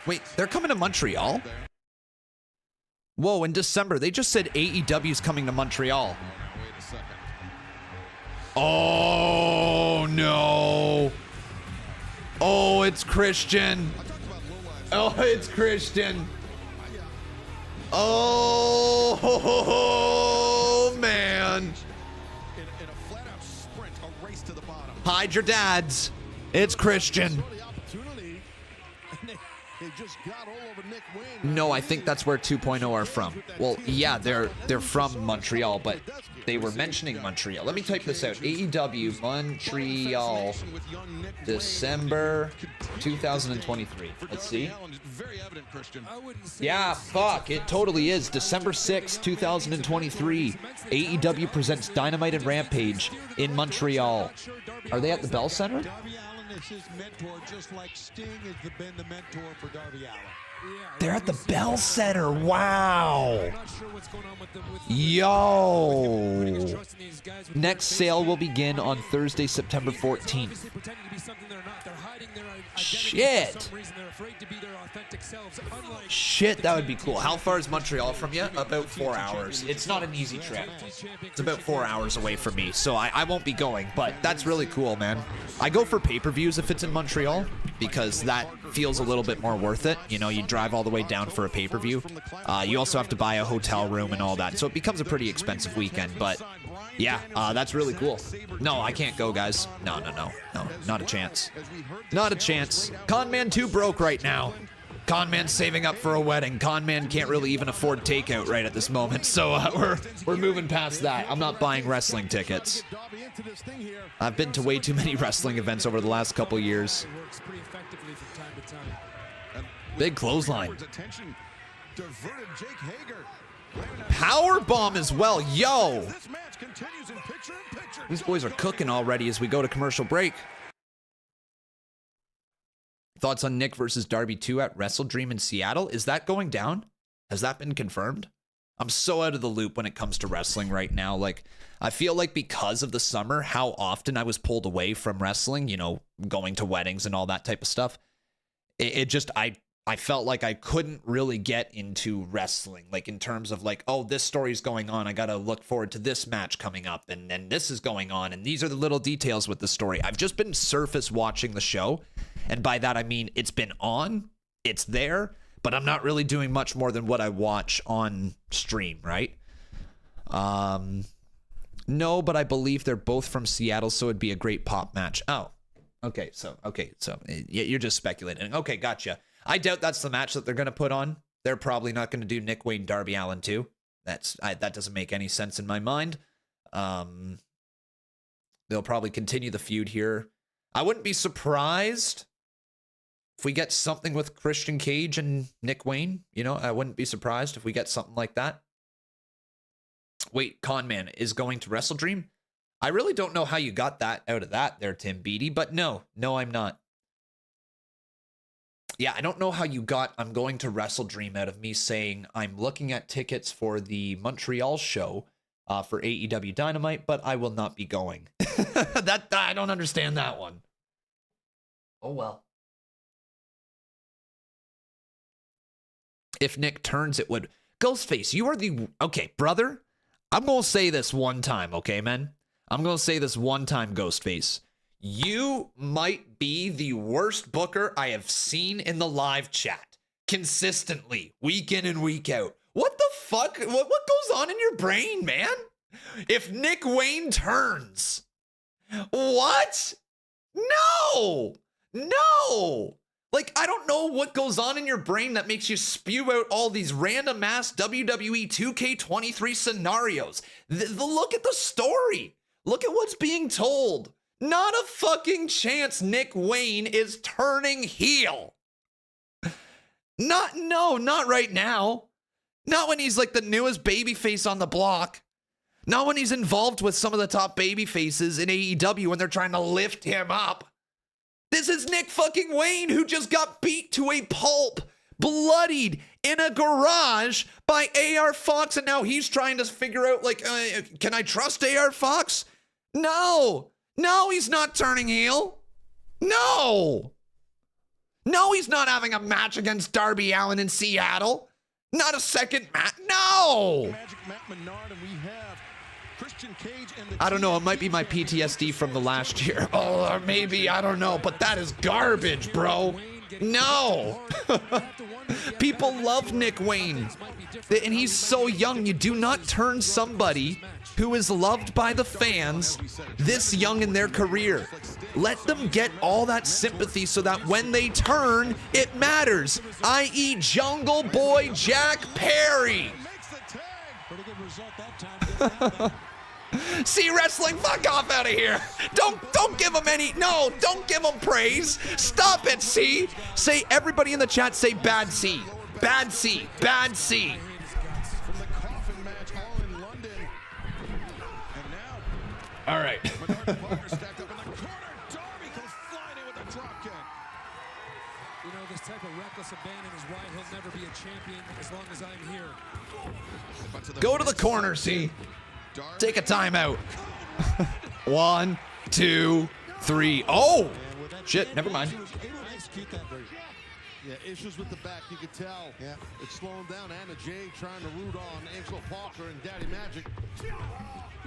Wait, they're coming to Montreal? Whoa, in December. They just said AEW's coming to Montreal. Wait a second. Oh, no. Oh, it's Christian. Oh, it's Christian. Oh, man. Hide your dads. It's Christian. No, I think that's where 2.0 are from. Well, yeah, they're from Montreal, but they were mentioning Montreal. Let me type this out. AEW Montreal, December 2023. Let's see. Yeah, fuck, it totally is. December 6, 2023. AEW presents Dynamite and Rampage in Montreal. Are they at the Bell Center? His mentor, just like Sting has been the mentor for Darby Allin. They're at the Bell Center. Wow. Yo. Next sale will begin on Thursday, September 14th. Shit. Shit, that would be cool. How far is Montreal from you? About 4 hours. It's not an easy trip. It's about 4 hours away from me, so I won't be going, but that's really cool, man. I go for pay-per-views if it's in Montreal, because that feels a little bit more worth it. You know, you drive all the way down for a pay-per-view. You also have to buy a hotel room and all that, so it becomes a pretty expensive weekend, but yeah, that's really cool. No, I can't go, guys. No, not a chance. Not a chance. Conman 2 broke right now. Conman's saving up for a wedding. Conman can't really even afford takeout right at this moment, so we're moving past that. I'm not buying wrestling tickets. I've been to way too many wrestling events over the last couple years. Big clothesline. Power bomb as well. Yo! These boys are cooking already as we go to commercial break. Thoughts on Nick versus Darby 2 at WrestleDream in Seattle? Is that going down? Has that been confirmed? I'm so out of the loop when it comes to wrestling right now. Like, I feel like because of the summer, how often I was pulled away from wrestling, you know, going to weddings and all that type of stuff. I felt like I couldn't really get into wrestling, like in terms of like, oh, this story's going on. I got to look forward to this match coming up, and then this is going on. And these are the little details with the story. I've just been surface watching the show. And by that, I mean, it's been on, it's there, but I'm not really doing much more than what I watch on stream, right? No, but I believe they're both from Seattle, so it'd be a great pop match. Oh, okay, so you're just speculating. Okay, gotcha. I doubt that's the match that they're going to put on. They're probably not going to do Nick Wayne, Darby Allin 2. That doesn't make any sense in my mind. They'll probably continue the feud here. I wouldn't be surprised if we get something with Christian Cage and Nick Wayne. You know, I wouldn't be surprised if we get something like that. Wait, Conman is going to WrestleDream? I really don't know how you got that out of that there, Tim Beatty, but no, I'm not. Yeah, I don't know how you got I'm going to WrestleDream out of me saying I'm looking at tickets for the Montreal show for AEW Dynamite, but I will not be going. I don't understand that one. Oh, well. If Nick turns, it would. Ghostface, you are the... Okay, brother, I'm going to say this one time, okay, man? I'm going to say this one time, Ghostface. You might be the worst booker I have seen in the live chat. Consistently, week in and week out. What the fuck? What goes on in your brain, man? If Nick Wayne turns. What? No! Like, I don't know what goes on in your brain that makes you spew out all these random ass WWE 2K23 scenarios. Look at the story. Look at what's being told. Not a fucking chance Nick Wayne is turning heel. Not right now. Not when he's like the newest babyface on the block. Not when he's involved with some of the top babyfaces in AEW when they're trying to lift him up. This is Nick fucking Wayne who just got beat to a pulp, bloodied in a garage by AR Fox, and now he's trying to figure out, like, can I trust AR Fox? No, he's not turning heel. No, he's not having a match against Darby Allin in Seattle. Not a second match. No. I don't know. It might be my PTSD from the last year. Oh, or maybe, I don't know. But that is garbage, bro. No. People love Nick Wayne. And he's so young. You do not turn somebody who is loved by the fans this young in their career. Let them get all that sympathy so that when they turn, it matters. I.e. Jungle Boy Jack Perry. See wrestling, fuck off out of here. Don't give him any, no, don't give him praise. Stop it, C. Say, everybody in the chat say bad C. Bad C, bad C. All right. This type of reckless abandon is why he'll never be a champion as long as I'm here. Go to the corner, C. Take a timeout. 1, 2, 3. Oh! Shit, never mind. Yeah, issues with the back, you can tell. Yeah. It's slowing down. Anna Jay trying to root on Angelo Parker and Daddy Magic.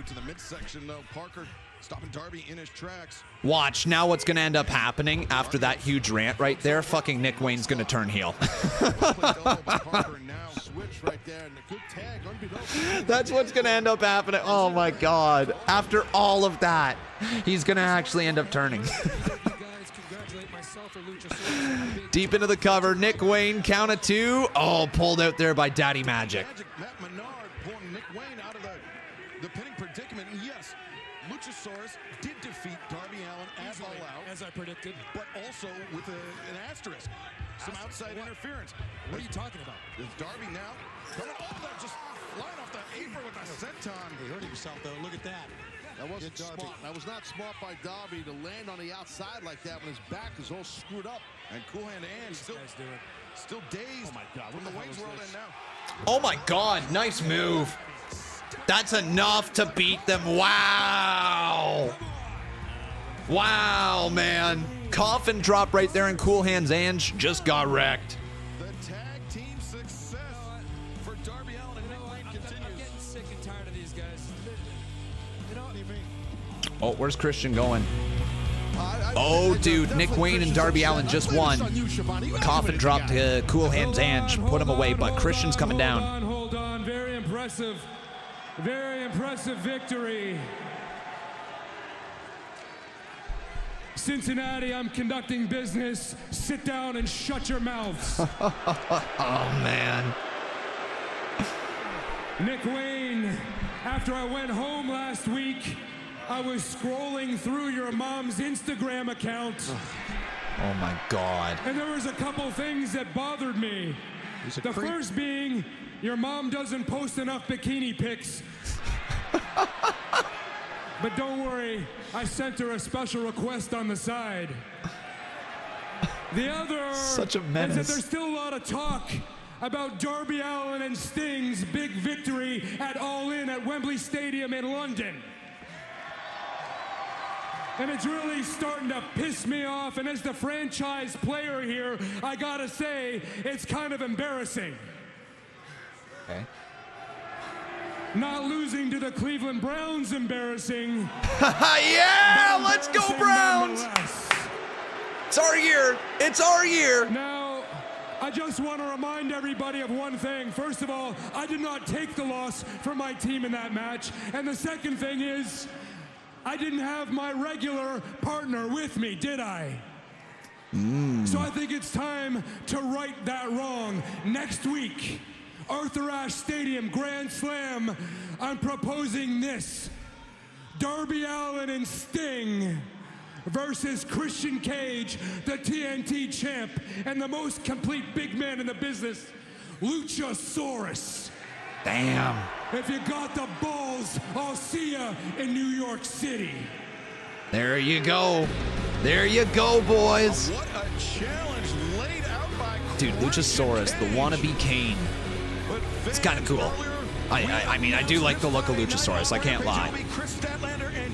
To the midsection, though. Parker stopping Darby in his tracks. Watch, now what's going to end up happening after that huge rant right there? Fucking Nick Wayne's going to turn heel. That's what's going to end up happening. Oh my God. After all of that, he's going to actually end up turning. Deep into the cover, Nick Wayne, count of 2. Oh, pulled out there by Daddy Magic. Matt Menard pulling Nick Wayne out of the pinning predicament. Yes, Luchasaurus did defeat Darby Allin as All Out, as I predicted, but also with an asterisk, some outside interference. What are you talking about? Is Darby now coming off that, just flying off the apron with a senton? He hurt himself though. Look at that. That wasn't smart. That was not smart by Darby to land on the outside like that when his back is all screwed up. And Cool Hand Ann still dazed. Oh my God! From the Wayne's World in now. Oh my God, nice move. That's enough to beat them. Wow. Wow, man. Coffin drop right there, and Cool Hands Ange just got wrecked. The tag team success for Darby Allin and Nick Wayne continues. I'm getting sick and tired of these guys. You know what do you mean? Oh, where's Christian going? Oh, dude, Nick Wayne and Darby Allin just won. Coffin dropped Cool Hands Ange, put him away, but Christian's coming down. Hold on, very impressive victory. Cincinnati, I'm conducting business. Sit down and shut your mouths. Oh, man. Nick Wayne, after I went home last week, I was scrolling through your mom's Instagram account. Oh my God. And there was a couple things that bothered me. The first being, your mom doesn't post enough bikini pics. But don't worry, I sent her a special request on the side. The other Such a is menace. that there's still a lot of talk about Darby Allin and Sting's big victory at All In at Wembley Stadium in London. And it's really starting to piss me off. And as the franchise player here, I gotta say, it's kind of embarrassing. Okay. Not losing to the Cleveland Browns embarrassing. Yeah, let's go Browns. It's our year. It's our year. Now, I just want to remind everybody of one thing. First of all, I did not take the loss for my team in that match. And the second thing is, I didn't have my regular partner with me, did I? So I think it's time to right that wrong. Next week, Arthur Ashe Stadium, Grand Slam, I'm proposing this. Darby Allin and Sting versus Christian Cage, the TNT champ, and the most complete big man in the business, Luchasaurus. Damn. If you got the balls, I'll see ya in New York City. There you go. There you go, boys. What a challenge laid out by Dude, Luchasaurus, the wannabe Kane. It's kind of cool. I mean, I do like the look of Luchasaurus, I can't lie.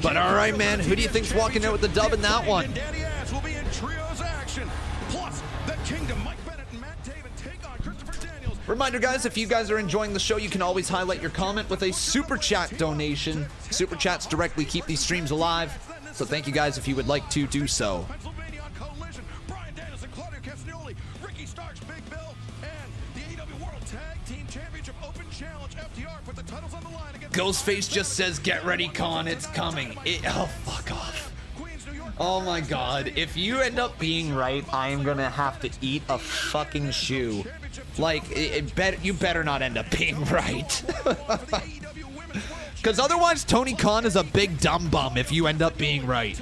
But all right, man, who do you think's walking out with the dub in that one? Daddy Ass will be in trios action. Plus, the Kingdom, Mike Bennett and Matt Taven take on Christopher Daniels. Reminder, guys, if you guys are enjoying the show, you can always highlight your comment with a Super Chat donation. Super Chats directly keep these streams alive. So thank you guys if you would like to do so. Pennsylvania on Collision. Brian Daniels and Claudio Castagnoli Ghostface just says, get ready, Con, it's coming. Oh, fuck off. Oh my god. If you end up being right, I am gonna have to eat a fucking shoe. Like, you better not end up being right. Because otherwise, Tony Khan is a big dumb bum if you end up being right.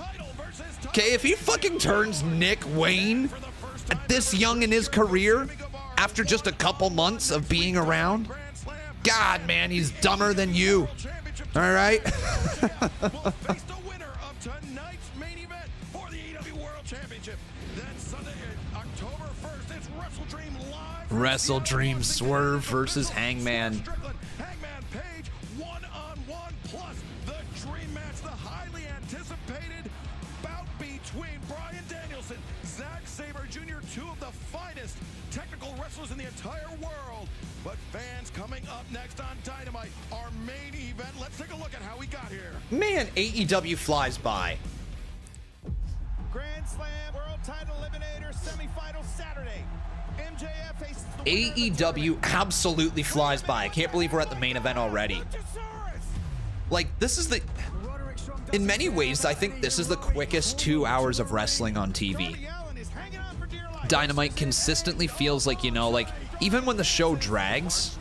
Okay, if he fucking turns Nick Wayne at this young in his career, after just a couple months of being around, God, man, he's dumber than you. All right? Wrestle Dream Swerve versus Hangman. Hangman Page, one-on-one plus the dream match, the highly anticipated bout between Bryan Danielson, Zack Sabre Jr., two of the finest technical wrestlers in the entire world. But fans coming up next on Dynamite, our main event. Let's take a look at how we got here. Man, AEW flies by. Grand Slam World Title Eliminator semifinal Saturday. MJF faces AEW absolutely flies by. I can't believe we're at the main event already. Like, this is the... In many ways, I think this is the quickest 2 hours of wrestling on TV. Dynamite consistently feels like, you know, like, even when the show drags,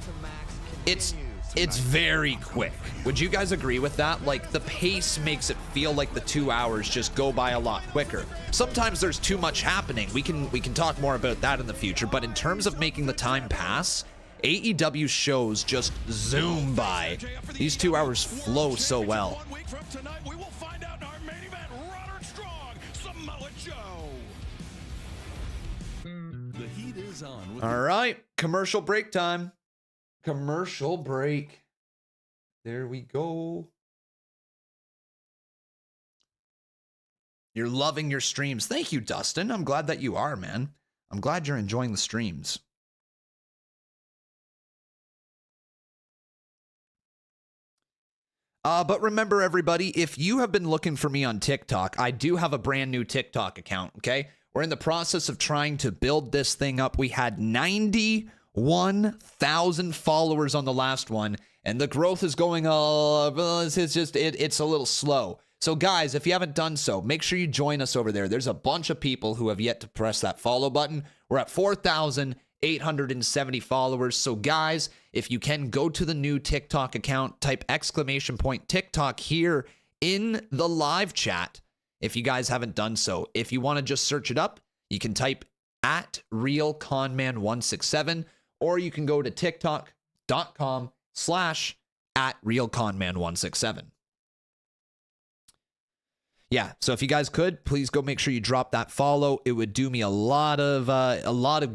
it's very quick. Would you guys agree with that? Like, the pace makes it feel like the 2 hours just go by a lot quicker. Sometimes there's too much happening. We can talk more about that in the future, but in terms of making the time pass, AEW shows just zoom by. These 2 hours flow so well. The heat is on. All right, commercial break time. Commercial break. There we go. You're loving your streams. Thank you, Dustin. I'm glad that you are, man. I'm glad you're enjoying the streams. But remember, everybody, if you have been looking for me on TikTok, I do have a brand new TikTok account, okay? We're in the process of trying to build this thing up. We had 91,000 followers on the last one, and the growth is going it's a little slow. So guys, if you haven't done so, make sure you join us over there. There's a bunch of people who have yet to press that follow button. We're at 4,870 followers. So guys, if you can go to the new TikTok account, type !TikTok here in the live chat. If you guys haven't done so, if you want to just search it up, you can type @RealConman167, or you can go to tiktok.com/@RealConman167. Yeah, so if you guys could, please go make sure you drop that follow. It would do me a lot of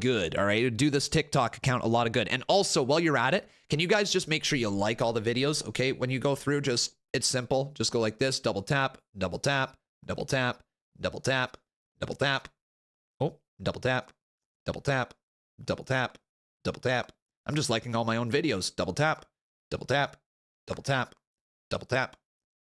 good, all right? It would do this TikTok account a lot of good. And also, while you're at it, can you guys just make sure you like all the videos, okay? When you go through, it's simple. Just go like this, double tap, double tap, double tap, double tap, double tap. Oh, double tap, double tap, double tap, double tap. I'm just liking all my own videos. Double tap, double tap, double tap, double tap,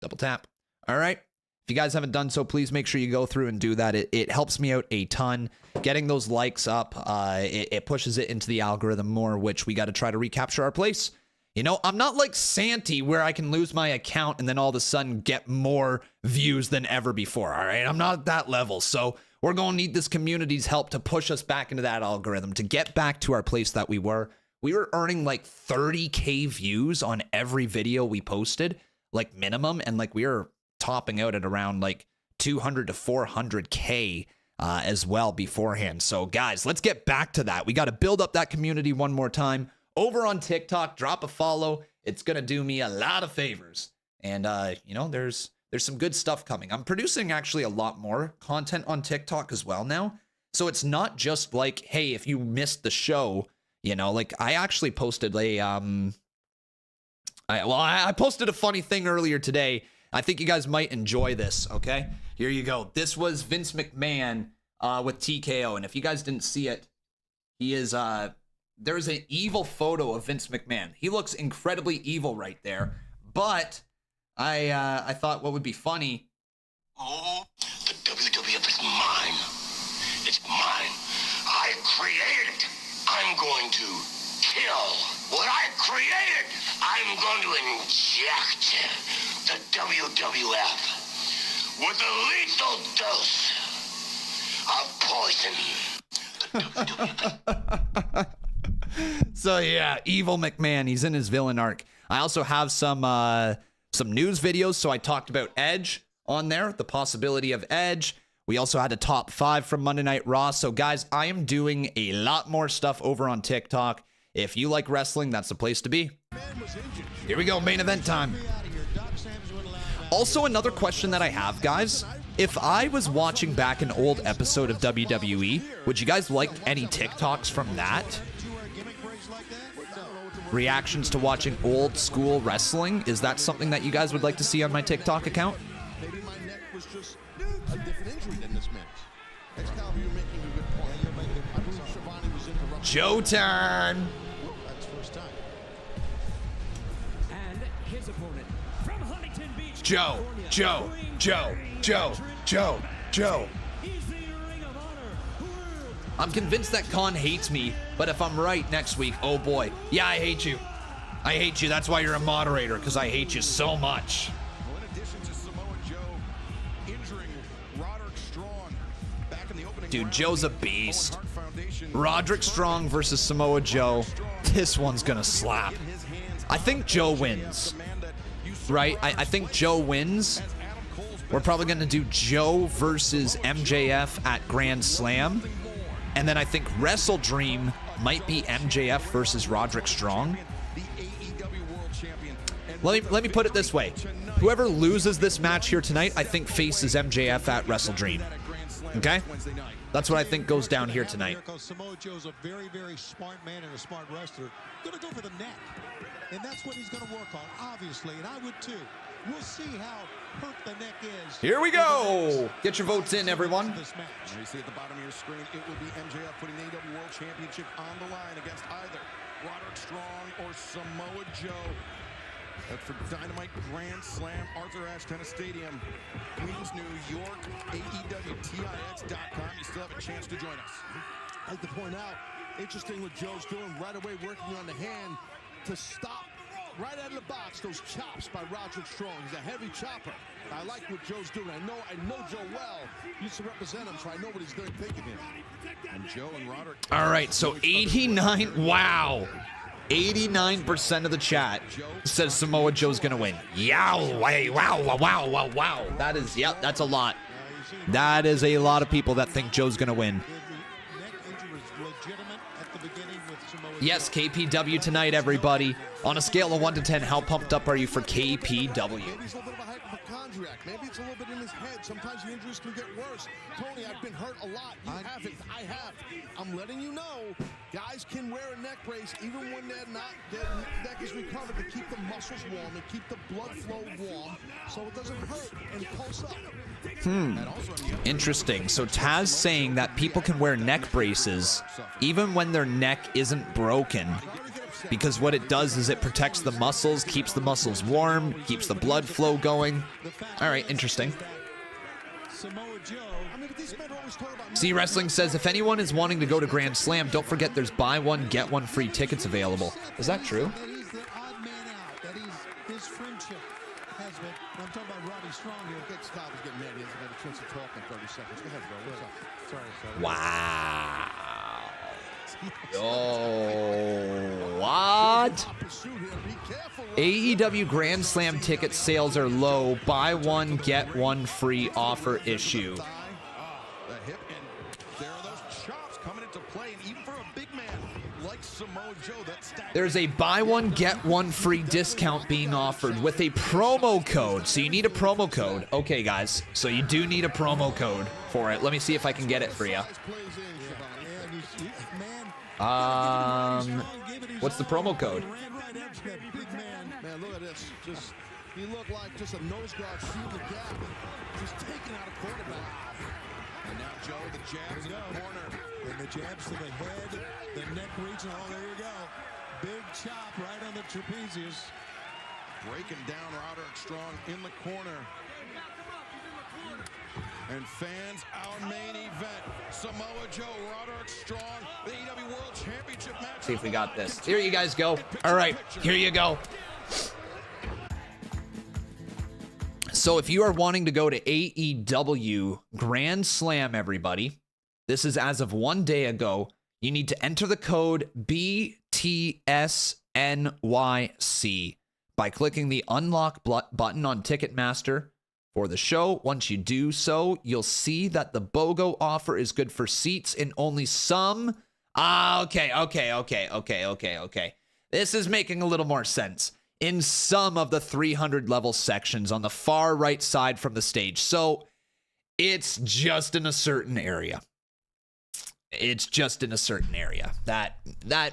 double tap. All right? If you guys haven't done so, please make sure you go through and do that. It helps me out a ton. Getting those likes up, it pushes it into the algorithm more, which we got to try to recapture our place. You know, I'm not like Santi where I can lose my account and then all of a sudden get more views than ever before, all right? I'm not at that level, so we're going to need this community's help to push us back into that algorithm, to get back to our place that we were. We were earning like 30K views on every video we posted, like minimum, and like we were topping out at around like 200 to 400K as well beforehand. So guys, let's get back to that. We got to build up that community one more time. Over on TikTok, drop a follow. It's going to do me a lot of favors. And, you know, there's some good stuff coming. I'm producing actually a lot more content on TikTok as well now. So it's not just like, hey, if you missed the show, you know, like I actually posted I posted a funny thing earlier today. I think you guys might enjoy this, okay? Here you go. This was Vince McMahon with TKO. And if you guys didn't see it, he is... there's an evil photo of Vince McMahon. He looks incredibly evil right there. But I thought what would be funny... Oh, the WWF is mine. It's mine. I created it. I'm going to kill what I created. I'm inject the WWF with a lethal dose of poison. So yeah, evil McMahon, he's in his villain arc. I also have some news videos. So I talked about Edge on there, the possibility of Edge. We also had a top 5 from Monday Night Raw. So guys, I am doing a lot more stuff over on TikTok. If you like wrestling, that's the place to be. Here we go, main event time. Also, another question that I have, guys. If I was watching back an old episode of WWE, would you guys like any TikToks from that? Reactions to watching old school wrestling? Is that something that you guys would like to see on my TikTok account? Maybe my neck was just a different injury than this match. Excalibur, you're making a good point. I believe Schiavone was interrupted. Joe turn. That's first time. And his opponent from Huntington Beach, Joe. I'm convinced that Khan hates me, but if I'm right next week, oh boy. Yeah, I hate you. I hate you. That's why you're a moderator, because I hate you so much. Well, in addition to Samoa Joe injuring Roderick Strong back in the opening Dude, round, Joe's a beast. Roderick Strong versus Samoa Joe. This one's gonna slap. I think Joe wins. Right? I think Joe wins. We're probably gonna do Joe versus MJF at Grand Slam. And then I think Wrestle Dream might be MJF versus Roderick Strong. Let me put it this way. Whoever loses this match here tonight, I think faces MJF at Wrestle Dream. Okay? That's what I think goes down here tonight. Samoa Joe's a very, very smart man and a smart wrestler. Gonna go for the neck. And that's what he's gonna work on, obviously. And I would too. We'll see how hurt the neck is. Here we go. Get your votes in, everyone. You see at the bottom of your screen, it will be MJF putting the AEW World Championship on the line against either Roderick Strong or Samoa Joe. That's for Dynamite Grand Slam, Arthur Ashe Tennis Stadium, Queens, New York, AEWTIX.com. You still have a chance to join us. I'd like to point out, interesting what Joe's doing right away, working on the hand to stop right out of the box those chops by Roderick Strong. He's a heavy chopper. I like what Joe's doing. I know Joe well. Used to represent him, so I know what he's doing, thinking him. And Joe and Roderick. All right, so 89. Wow. 89% of the chat says Samoa Joe's gonna win. Wow. That is, yep, that's a lot. That is a lot of people that think Joe's gonna win. Yes, KPW tonight, everybody. On a scale of 1 to 10, how pumped up are you for KPW? Maybe he's a little bit of a hypochondriac. Maybe it's a little bit in his head. Sometimes the injuries can get worse. Tony, I've been hurt a lot. You haven't. I have. I'm letting you know, guys can wear a neck brace even when their neck is recovered to keep the muscles warm and keep the blood flow warm so it doesn't hurt and pulse up. Interesting. So Taz saying that people can wear neck braces even when their neck isn't broken, because what it does is it protects the muscles, keeps the muscles warm, keeps the blood flow going. All right, interesting. See, Wrestling says, if anyone is wanting to go to Grand Slam, don't forget there's buy one, get one free tickets available. Is that true? His friendship has been. I'm talking about Robbie Strong here. Scott was getting mad. He hasn't had a chance to talk in 30 seconds. Go ahead, bro. What's up? Sorry. Wow. Oh, what? AEW Grand Slam ticket sales are low. Buy one, get one free offer issue. There's a buy one, get one free discount being offered with a promo code. So you need a promo code. Okay, guys. So you do need a promo code for it. Let me see if I can get it for you. What's the promo code? Man, look at this. He looked like just a nose guard shooting the gap and just taking out a quarterback. And now Joe, the jabs in the corner. And the jabs to the head, the neck region. Oh, there you go. Big chop right on the trapezius. Breaking down Roderick Strong in the corner. And fans, our main event, Samoa Joe, Roderick Strong, the AEW World Championship match. See if we got this. Here you guys go. All right, here you go. So if you are wanting to go to AEW Grand Slam, everybody, this is as of 1 day ago. You need to enter the code BTSNYC by clicking the unlock button on Ticketmaster for the show. Once you do so, you'll see that the BOGO offer is good for seats in only some. Okay. This is making a little more sense. In some of the 300 level sections on the far right side from the stage. So it's just in a certain area. That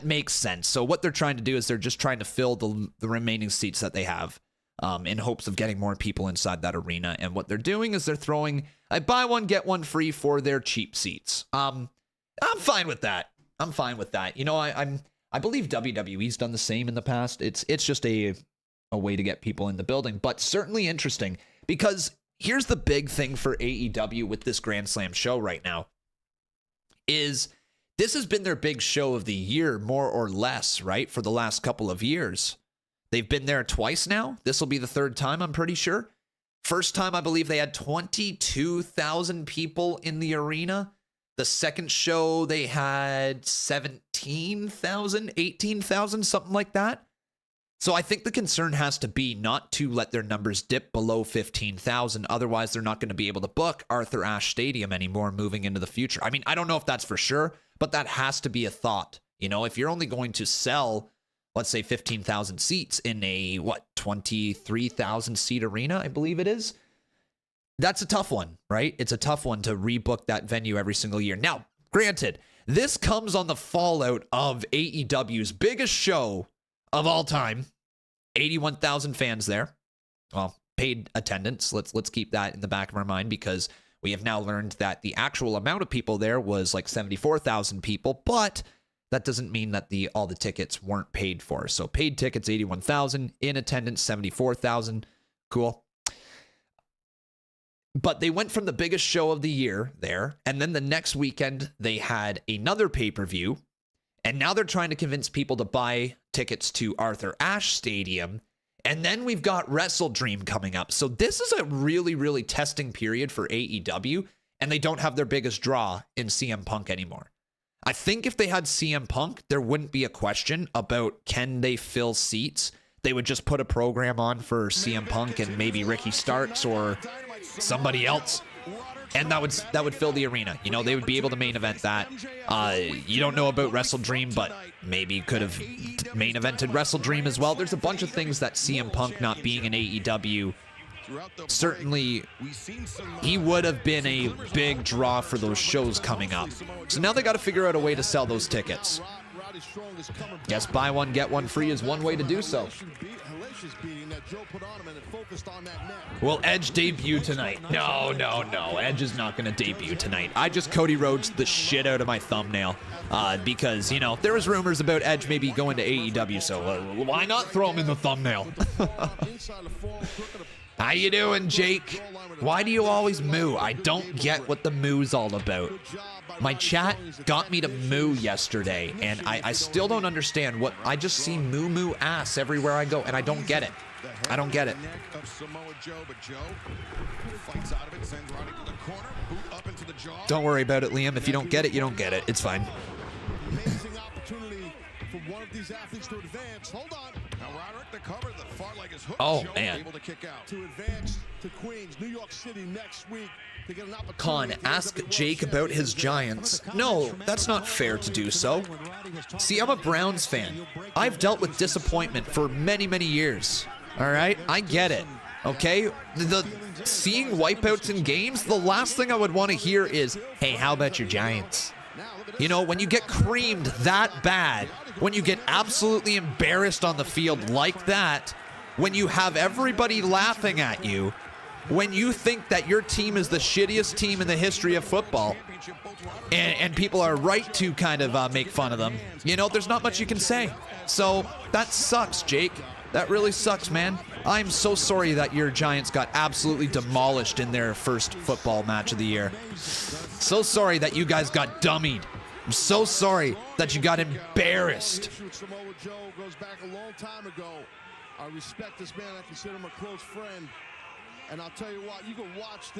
makes sense. So what they're trying to do is they're just trying to fill the remaining seats that they have in hopes of getting more people inside that arena. And what they're doing is they're throwing a buy one, get one free for their cheap seats. I'm fine with that. You know, I believe WWE's done the same in the past. It's just a way to get people in the building, but certainly interesting because here's the big thing for AEW with this Grand Slam show right now is this has been their big show of the year, more or less, right? For the last couple of years. They've been there twice now. This will be the third time, I'm pretty sure. First time, I believe they had 22,000 people in the arena. The second show, they had 17,000, 18,000, something like that. So I think the concern has to be not to let their numbers dip below 15,000. Otherwise, they're not going to be able to book Arthur Ashe Stadium anymore moving into the future. I mean, I don't know if that's for sure, but that has to be a thought. You know, if you're only going to sell, let's say 15,000 seats in a, 23,000 seat arena, I believe it is. That's a tough one, right? It's a tough one to rebook that venue every single year. Now, granted, this comes on the fallout of AEW's biggest show of all time. 81,000 fans there. Well, paid attendance. Let's keep that in the back of our mind because we have now learned that the actual amount of people there was like 74,000 people, but that doesn't mean that all the tickets weren't paid for. So paid tickets 81,000, in attendance 74,000. Cool. But they went from the biggest show of the year there, and then the next weekend they had another pay-per-view, and now they're trying to convince people to buy tickets to Arthur Ashe Stadium, and then we've got Wrestle Dream coming up. So this is a really, really testing period for AEW, and they don't have their biggest draw in CM Punk anymore. I think if they had CM Punk, there wouldn't be a question about can they fill seats. They would just put a program on for CM Punk and maybe Ricky Starks or somebody else, and that would fill the arena. You know, they would be able to main event that. You don't know about Wrestle Dream, but maybe could have main evented Wrestle Dream as well. There's a bunch of things that CM Punk not being in AEW, certainly he would have been a big draw for those shows coming up. So now they got to figure out a way to sell those tickets. Guess buy one, get one free is one way to do so. Will Edge debut tonight? No. Edge is not going to debut tonight. I just Cody Rhodes the shit out of my thumbnail because, you know, there was rumors about Edge maybe going to AEW, so why not throw him in the thumbnail? How you doing, Jake? Why do you always moo? I don't get what the moo's all about. My chat got me to moo yesterday, and I still don't understand what. I just see moo ass everywhere I go, and I don't get it. Don't worry about it, Liam. If you don't get it, you don't get it. It's fine. Amazing opportunity for one of these athletes to advance. Hold on. Now Roderick, the cover, the far leg is hooked. Oh, man. Able to kick out. To advance to Queens, New York City next week. Con, ask Jake about his Giants. No, that's not fair to do so. See, I'm a Browns fan. I've dealt with disappointment for many, many years. All right? I get it. Okay? Seeing wipeouts in games, the last thing I would want to hear is, hey, how about your Giants? You know, when you get creamed that bad, when you get absolutely embarrassed on the field like that, when you have everybody laughing at you, when you think that your team is the shittiest team in the history of football, and people are right to kind of make fun of them, you know, there's not much you can say. So that sucks, Jake. That really sucks, man. I'm so sorry that your Giants got absolutely demolished in their first football match of the year. So sorry that you guys got dummied. I'm so sorry that you got embarrassed. Samoa Joe goes back a long time ago. I respect this man. I consider him a close friend. And I'll tell you what, you can watch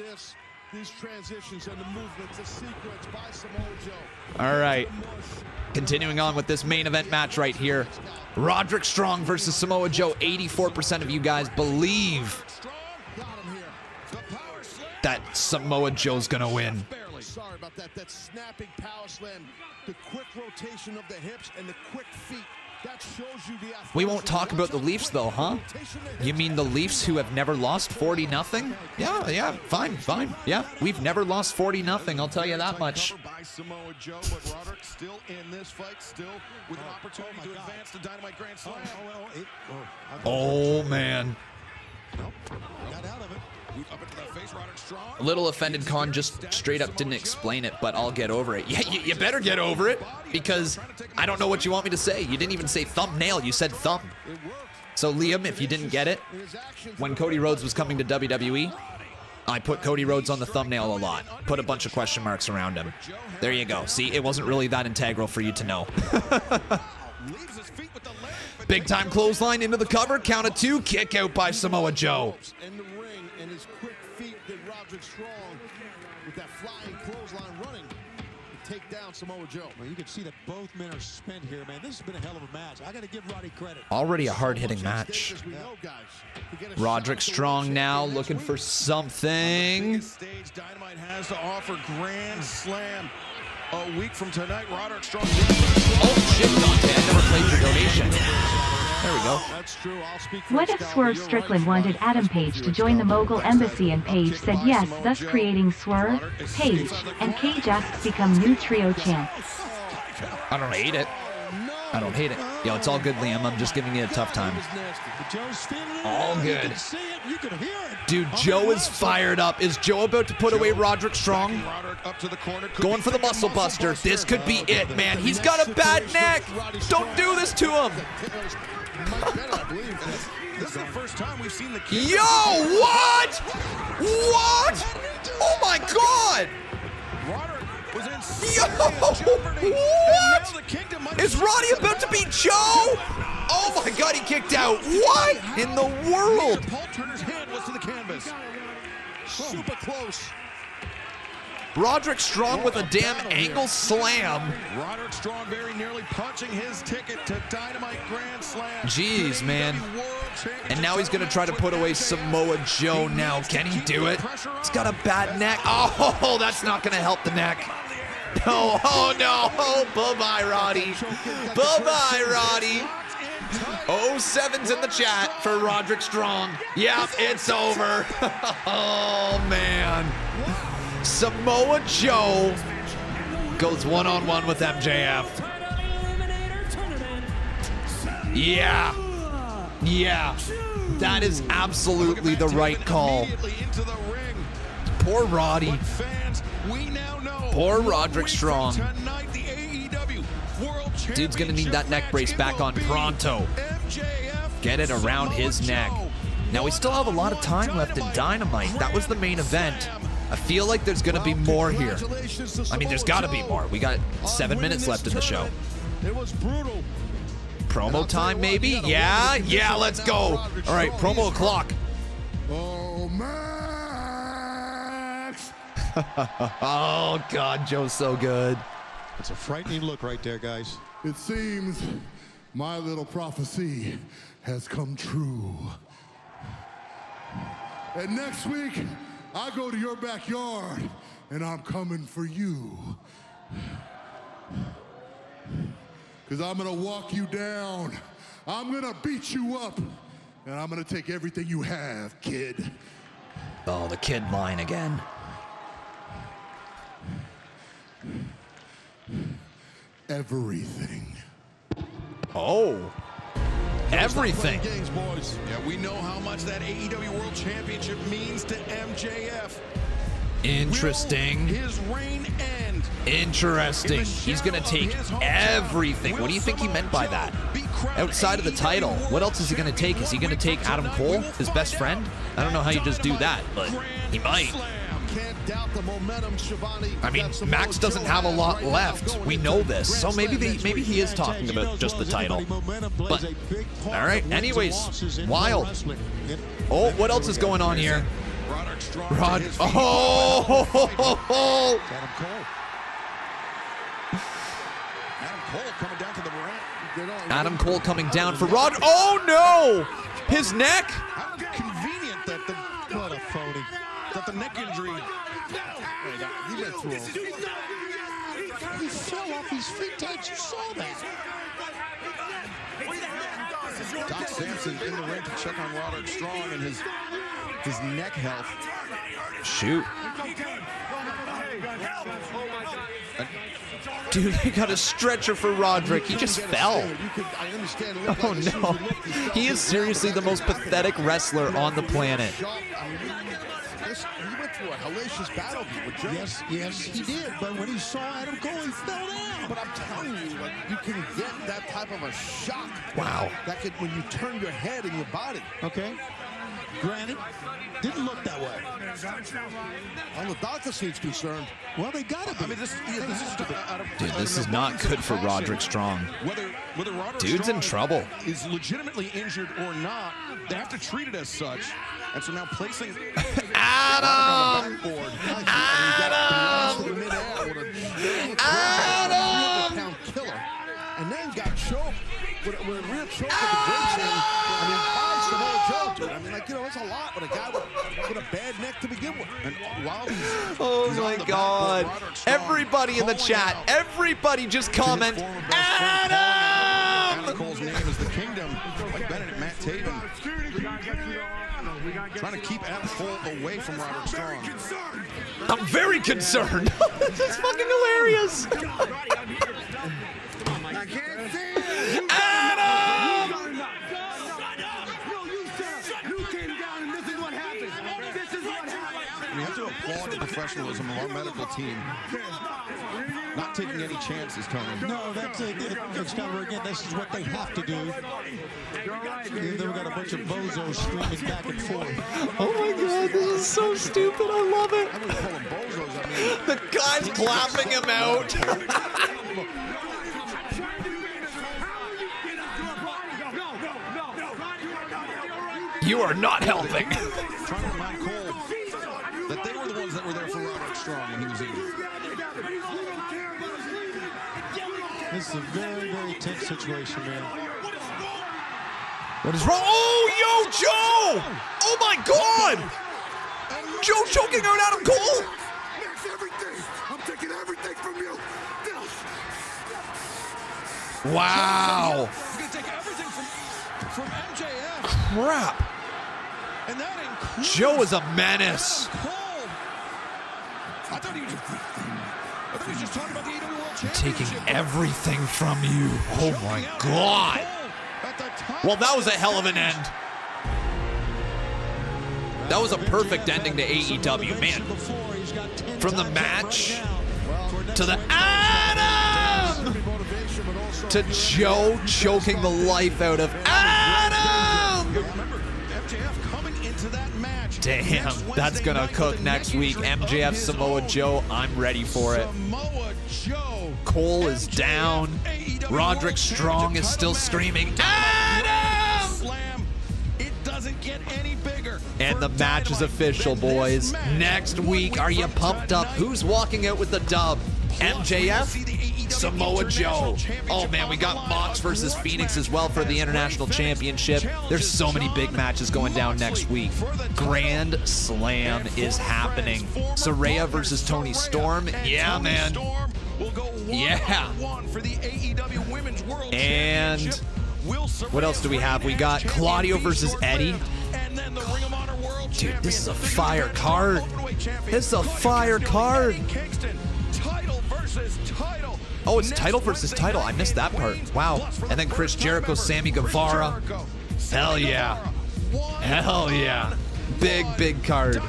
these transitions and the movements, the sequence by Samoa Joe. All right. Continuing on with this main event match right here. Roderick Strong versus Samoa Joe. 84% of you guys believe that Samoa Joe's gonna win. Sorry about that. That snapping power slam, the quick rotation of the hips and the quick feet. That shows you the We won't talk about the Leafs though, huh? You mean the Leafs who have never lost 40-0? Yeah, fine. Yeah, we've never lost 40-0, I'll tell you that much. By Samoa Joe, but Roderick still in this fight, still with an opportunity to advance to Dynamite Grand Slam. Oh, man. Got out of it. Up into the face, Roderick Strong. A little offended Khan just straight up didn't explain it, but I'll get over it. Yeah, you better get over it, because I don't know what you want me to say. You didn't even say thumbnail, you said thumb. So Liam, if you didn't get it, when Cody Rhodes was coming to WWE, I put Cody Rhodes on the thumbnail a lot. Put a bunch of question marks around him. There you go. See, it wasn't really that integral for you to know. Big time clothesline into the cover, count of 2, kick out by Samoa Joe. And his quick feet that Roderick Strong with that flying clothesline running to take down Samoa Joe. Well, you can see that both men are spent here, man. This has been a hell of a match. I got to give Roddy credit. Already a hard-hitting match. Roderick Strong now looking for something. Stage Dynamite has to offer Grand Slam. A week from tonight, Roderick Strong. Oh shit, Dante, I never played your donation. There we go. That's true. I'll speak for What if Swerve Strickland wanted Adam Page to join the Mogul Embassy and Page said yes, thus creating Swerve, Page, and Cage asks become new trio champs? I don't hate it. I don't hate it. Yo, it's all good, Liam. I'm just giving you a tough time. All good. Dude, Joe is fired up. Is Joe about to put away Roderick Strong? Going for the muscle buster. This could be it, man. He's got a bad neck. Don't do this to him. This is the first time we've seen the Yo, what? What? Oh my God. Yo, what? Is Roddy about to beat Joe? Oh my God, he kicked out. What in the world? Paul Turner's hand was to the canvas. Super close. Roderick Strong with a damn angle slam. Roderick Strong very nearly punching his ticket to Dynamite Grand Slam. Jeez, man. And now he's going to try to put away Samoa Joe now. Can he do it? He's got a bad neck. Oh, that's not going to help the neck. No, oh no. Oh, bye-bye, Roddy. Bye-bye, Roddy. 07's in the chat for Roderick Strong. Yep, it's over. Oh, man. Samoa Joe goes one-on-one with MJF. Yeah. That is absolutely the right call. Poor Roddy. Poor Roderick Strong. Dude's gonna need that neck brace back on pronto. Get it around his neck. Now we still have a lot of time left in Dynamite. That was the main event. I feel like there's gonna be more here. I mean, there's gotta be more. We got 7 minutes left in the show. It was brutal. Promo time, maybe? Yeah, let's go. All right, promo o'clock. Oh, Max! Oh, God, Joe's so good. It's a frightening look right there, guys. It seems my little prophecy has come true. And next week, I go to your backyard, and I'm coming for you. Because I'm going to walk you down. I'm going to beat you up. And I'm going to take everything you have, kid. Oh, the kid line again. Everything. Oh. Everything. Games, boys. Yeah, we know how much that AEW World Championship means to MJF. Interesting. Will his reign end? Interesting. He's going to take everything. What do you think he meant by that? Outside of the title, what else is he going to take? Is he going to take Adam Cole, his best friend? I don't know how you just do that, but he might. Can't doubt the momentum, Shivani. I mean, Max doesn't have a lot left. We know this. So maybe he is talking about just the title. But, all right. Anyways, wild. Oh, what else is going on here? Roderick Strong. Rod. To his feet. Oh! Adam Cole. Adam Cole coming down to the ramp. Adam Cole coming down for Rod. Oh no! His neck. How convenient that the what a phony. That the neck injury. He went through him. He fell off his feet, Ted. You saw that. Doc Sampson in the ring to check on Roderick Strong and his neck health. Shoot. Dude, they got a stretcher for Roderick. He just fell. Oh no. He is seriously the most pathetic wrestler on the planet. He went through a hellacious battle with Joe. Yes, he did. But when he saw Adam Cole, he fell down. But I'm telling you, like, you can get that type of a shock. Wow. That could, when you turn your head and your body. Okay. Granted, didn't look that way. On the doctor seat's concerned. Well, they got it. I mean, this is Dude, this is not good for Roderick Strong. Whether Roderick Dude's Strong in trouble. is legitimately injured or not, they have to treat it as such. And so now placing Adam! Adam! Killer. And then got choked with a real choke at the grapes. I mean, by Samoa Joe, dude. I mean, like, you know, it's a lot with a guy with a bad neck to begin with. And while he's Oh he's my on the God. back, Roderick Strong Everybody in the chat, out. everybody just comment, Adam! Adam Cole's name is the Kingdom, like Bennett, Matt Taven. Trying to keep Adam Cole away from Roderick Strong. I'm very concerned. This is fucking hilarious. Adam! We have to applaud the professionalism of our medical team. Not taking any chances, Tony. No, that's again, this is what they have to do. They've got a bunch of bozos screaming back and forth. Oh my God, this is so stupid. I love it. I'm going to call them bozos. I mean, The guy's clapping him out. You are not helping. Trying to remind Cole that they were the ones that were there for Roderick Strong when he was injured. This is a very, very tense situation, man. What is wrong? Oh, yo, Joe! Oh my God! Joe choking out Adam Cole? I'm taking everything from you. Wow. He's going to take everything from MJF. Crap. And that includes Joe is a menace. Cole. I thought he was just talking about the AEW World I'm Championship. taking everything from you. Oh my God. Well, that was a hell of an end. That was a perfect ending to AEW, man. From the match to the Adam to Joe choking the life out of Adam. Remember, MJF coming into that match. Damn, that's gonna cook next week. MJF Samoa Joe, I'm ready for it. Samoa Joe. Cole is down. Roderick Strong is still screaming, Adam! Slam. It doesn't get any bigger. And the match is official, boys. Next week, are you pumped up? Who's walking out with the dub? MJF? Samoa Joe. Oh man, we got Mox versus Phoenix as well for the International Championship. There's so many big matches going down next week. Grand Slam is happening. Saraya versus Tony Storm. Yeah, man. Yeah. And what else do we have? We got Claudio versus Eddie. Dude, this is a fire card. This is a fire card. Oh, it's title versus title. I missed that part. Wow. And then Chris Jericho, Sammy Guevara. Hell yeah. Hell yeah. Big, big card.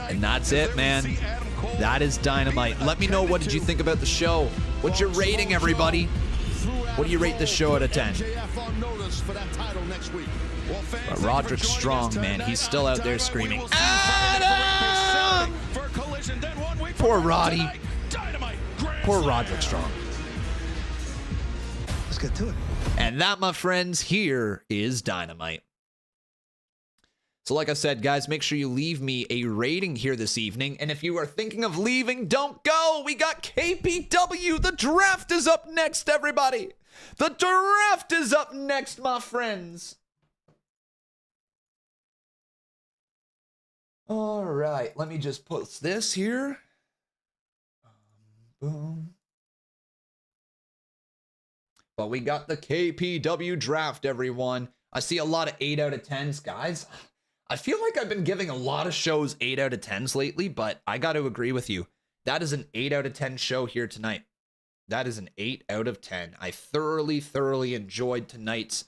And that's it, man. That is Dynamite. Let me know, what did you think about the show? What's your rating, everybody? What do you rate this show out of 10? But Roderick Strong, man, he's still out there screaming, Adam! Poor Roddy. Poor Roderick Strong. Let's get to it. And that, my friends, here is Dynamite. So like I said, guys, make sure you leave me a rating here this evening. And if you are thinking of leaving, don't go. We got KPW. The draft is up next, everybody. The draft is up next, my friends. All right, let me just post this here. Boom. But we got the KPW draft, everyone. I see a lot of 8 out of 10s, guys. I feel like I've been giving a lot of shows 8 out of 10s lately, but I got to agree with you. That is an 8 out of 10 show here tonight. That is an 8 out of 10. I thoroughly enjoyed tonight's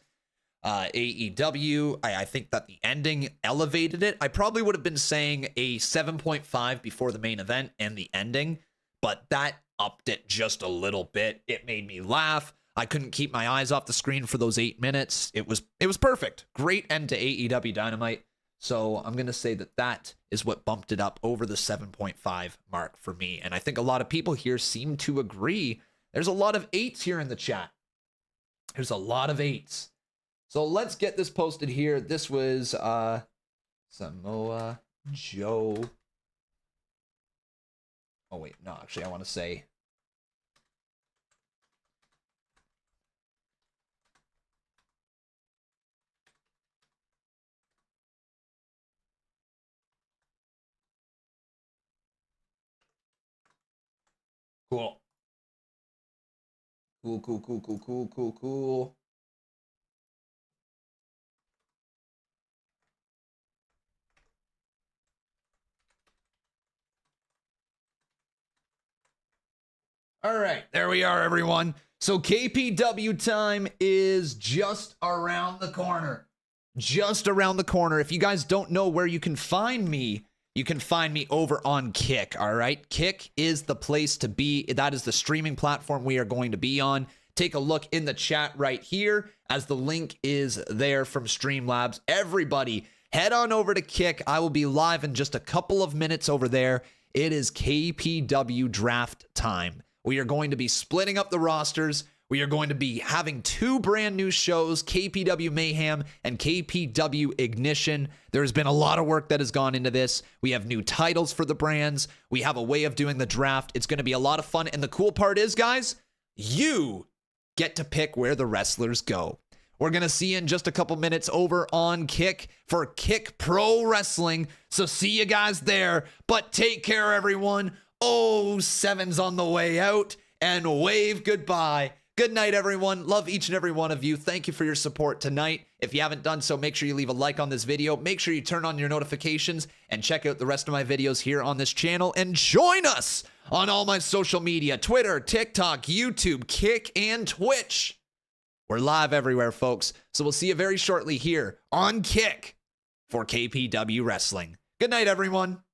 AEW. I think that the ending elevated it. I probably would have been saying a 7.5 before the main event and the ending, but that upped it just a little bit. It made me laugh. I couldn't keep my eyes off the screen for those 8 minutes. It was perfect. Great end to AEW Dynamite. So I'm going to say that that is what bumped it up over the 7.5 mark for me. And I think a lot of people here seem to agree. There's a lot of 8s here in the chat. There's a lot of 8s. So let's get this posted here. This was Samoa Joe. Oh, wait. No, actually, I want to say... Cool. Cool. All right, there we are, everyone. So KPW time is just around the corner. Just around the corner. If you guys don't know where you can find me, you can find me over on Kick, all right? Kick is the place to be. That is the streaming platform we are going to be on. Take a look in the chat right here as the link is there from Streamlabs. Everybody, head on over to Kick. I will be live in just a couple of minutes over there. It is KPW draft time. We are going to be splitting up the rosters. We are going to be having 2 brand new shows, KPW Mayhem and KPW Ignition. There's been a lot of work that has gone into this. We have new titles for the brands. We have a way of doing the draft. It's going to be a lot of fun. And the cool part is, guys, you get to pick where the wrestlers go. We're going to see you in just a couple minutes over on Kick for Kick Pro Wrestling. So see you guys there. But take care, everyone. 07's on the way out. And wave goodbye. Good night, everyone. Love each and every one of you. Thank you for your support tonight. If you haven't done so, make sure you leave a like on this video. Make sure you turn on your notifications and check out the rest of my videos here on this channel. And join us on all my social media, Twitter, TikTok, YouTube, Kick, and Twitch. We're live everywhere, folks. So we'll see you very shortly here on Kick for KPW Wrestling. Good night, everyone.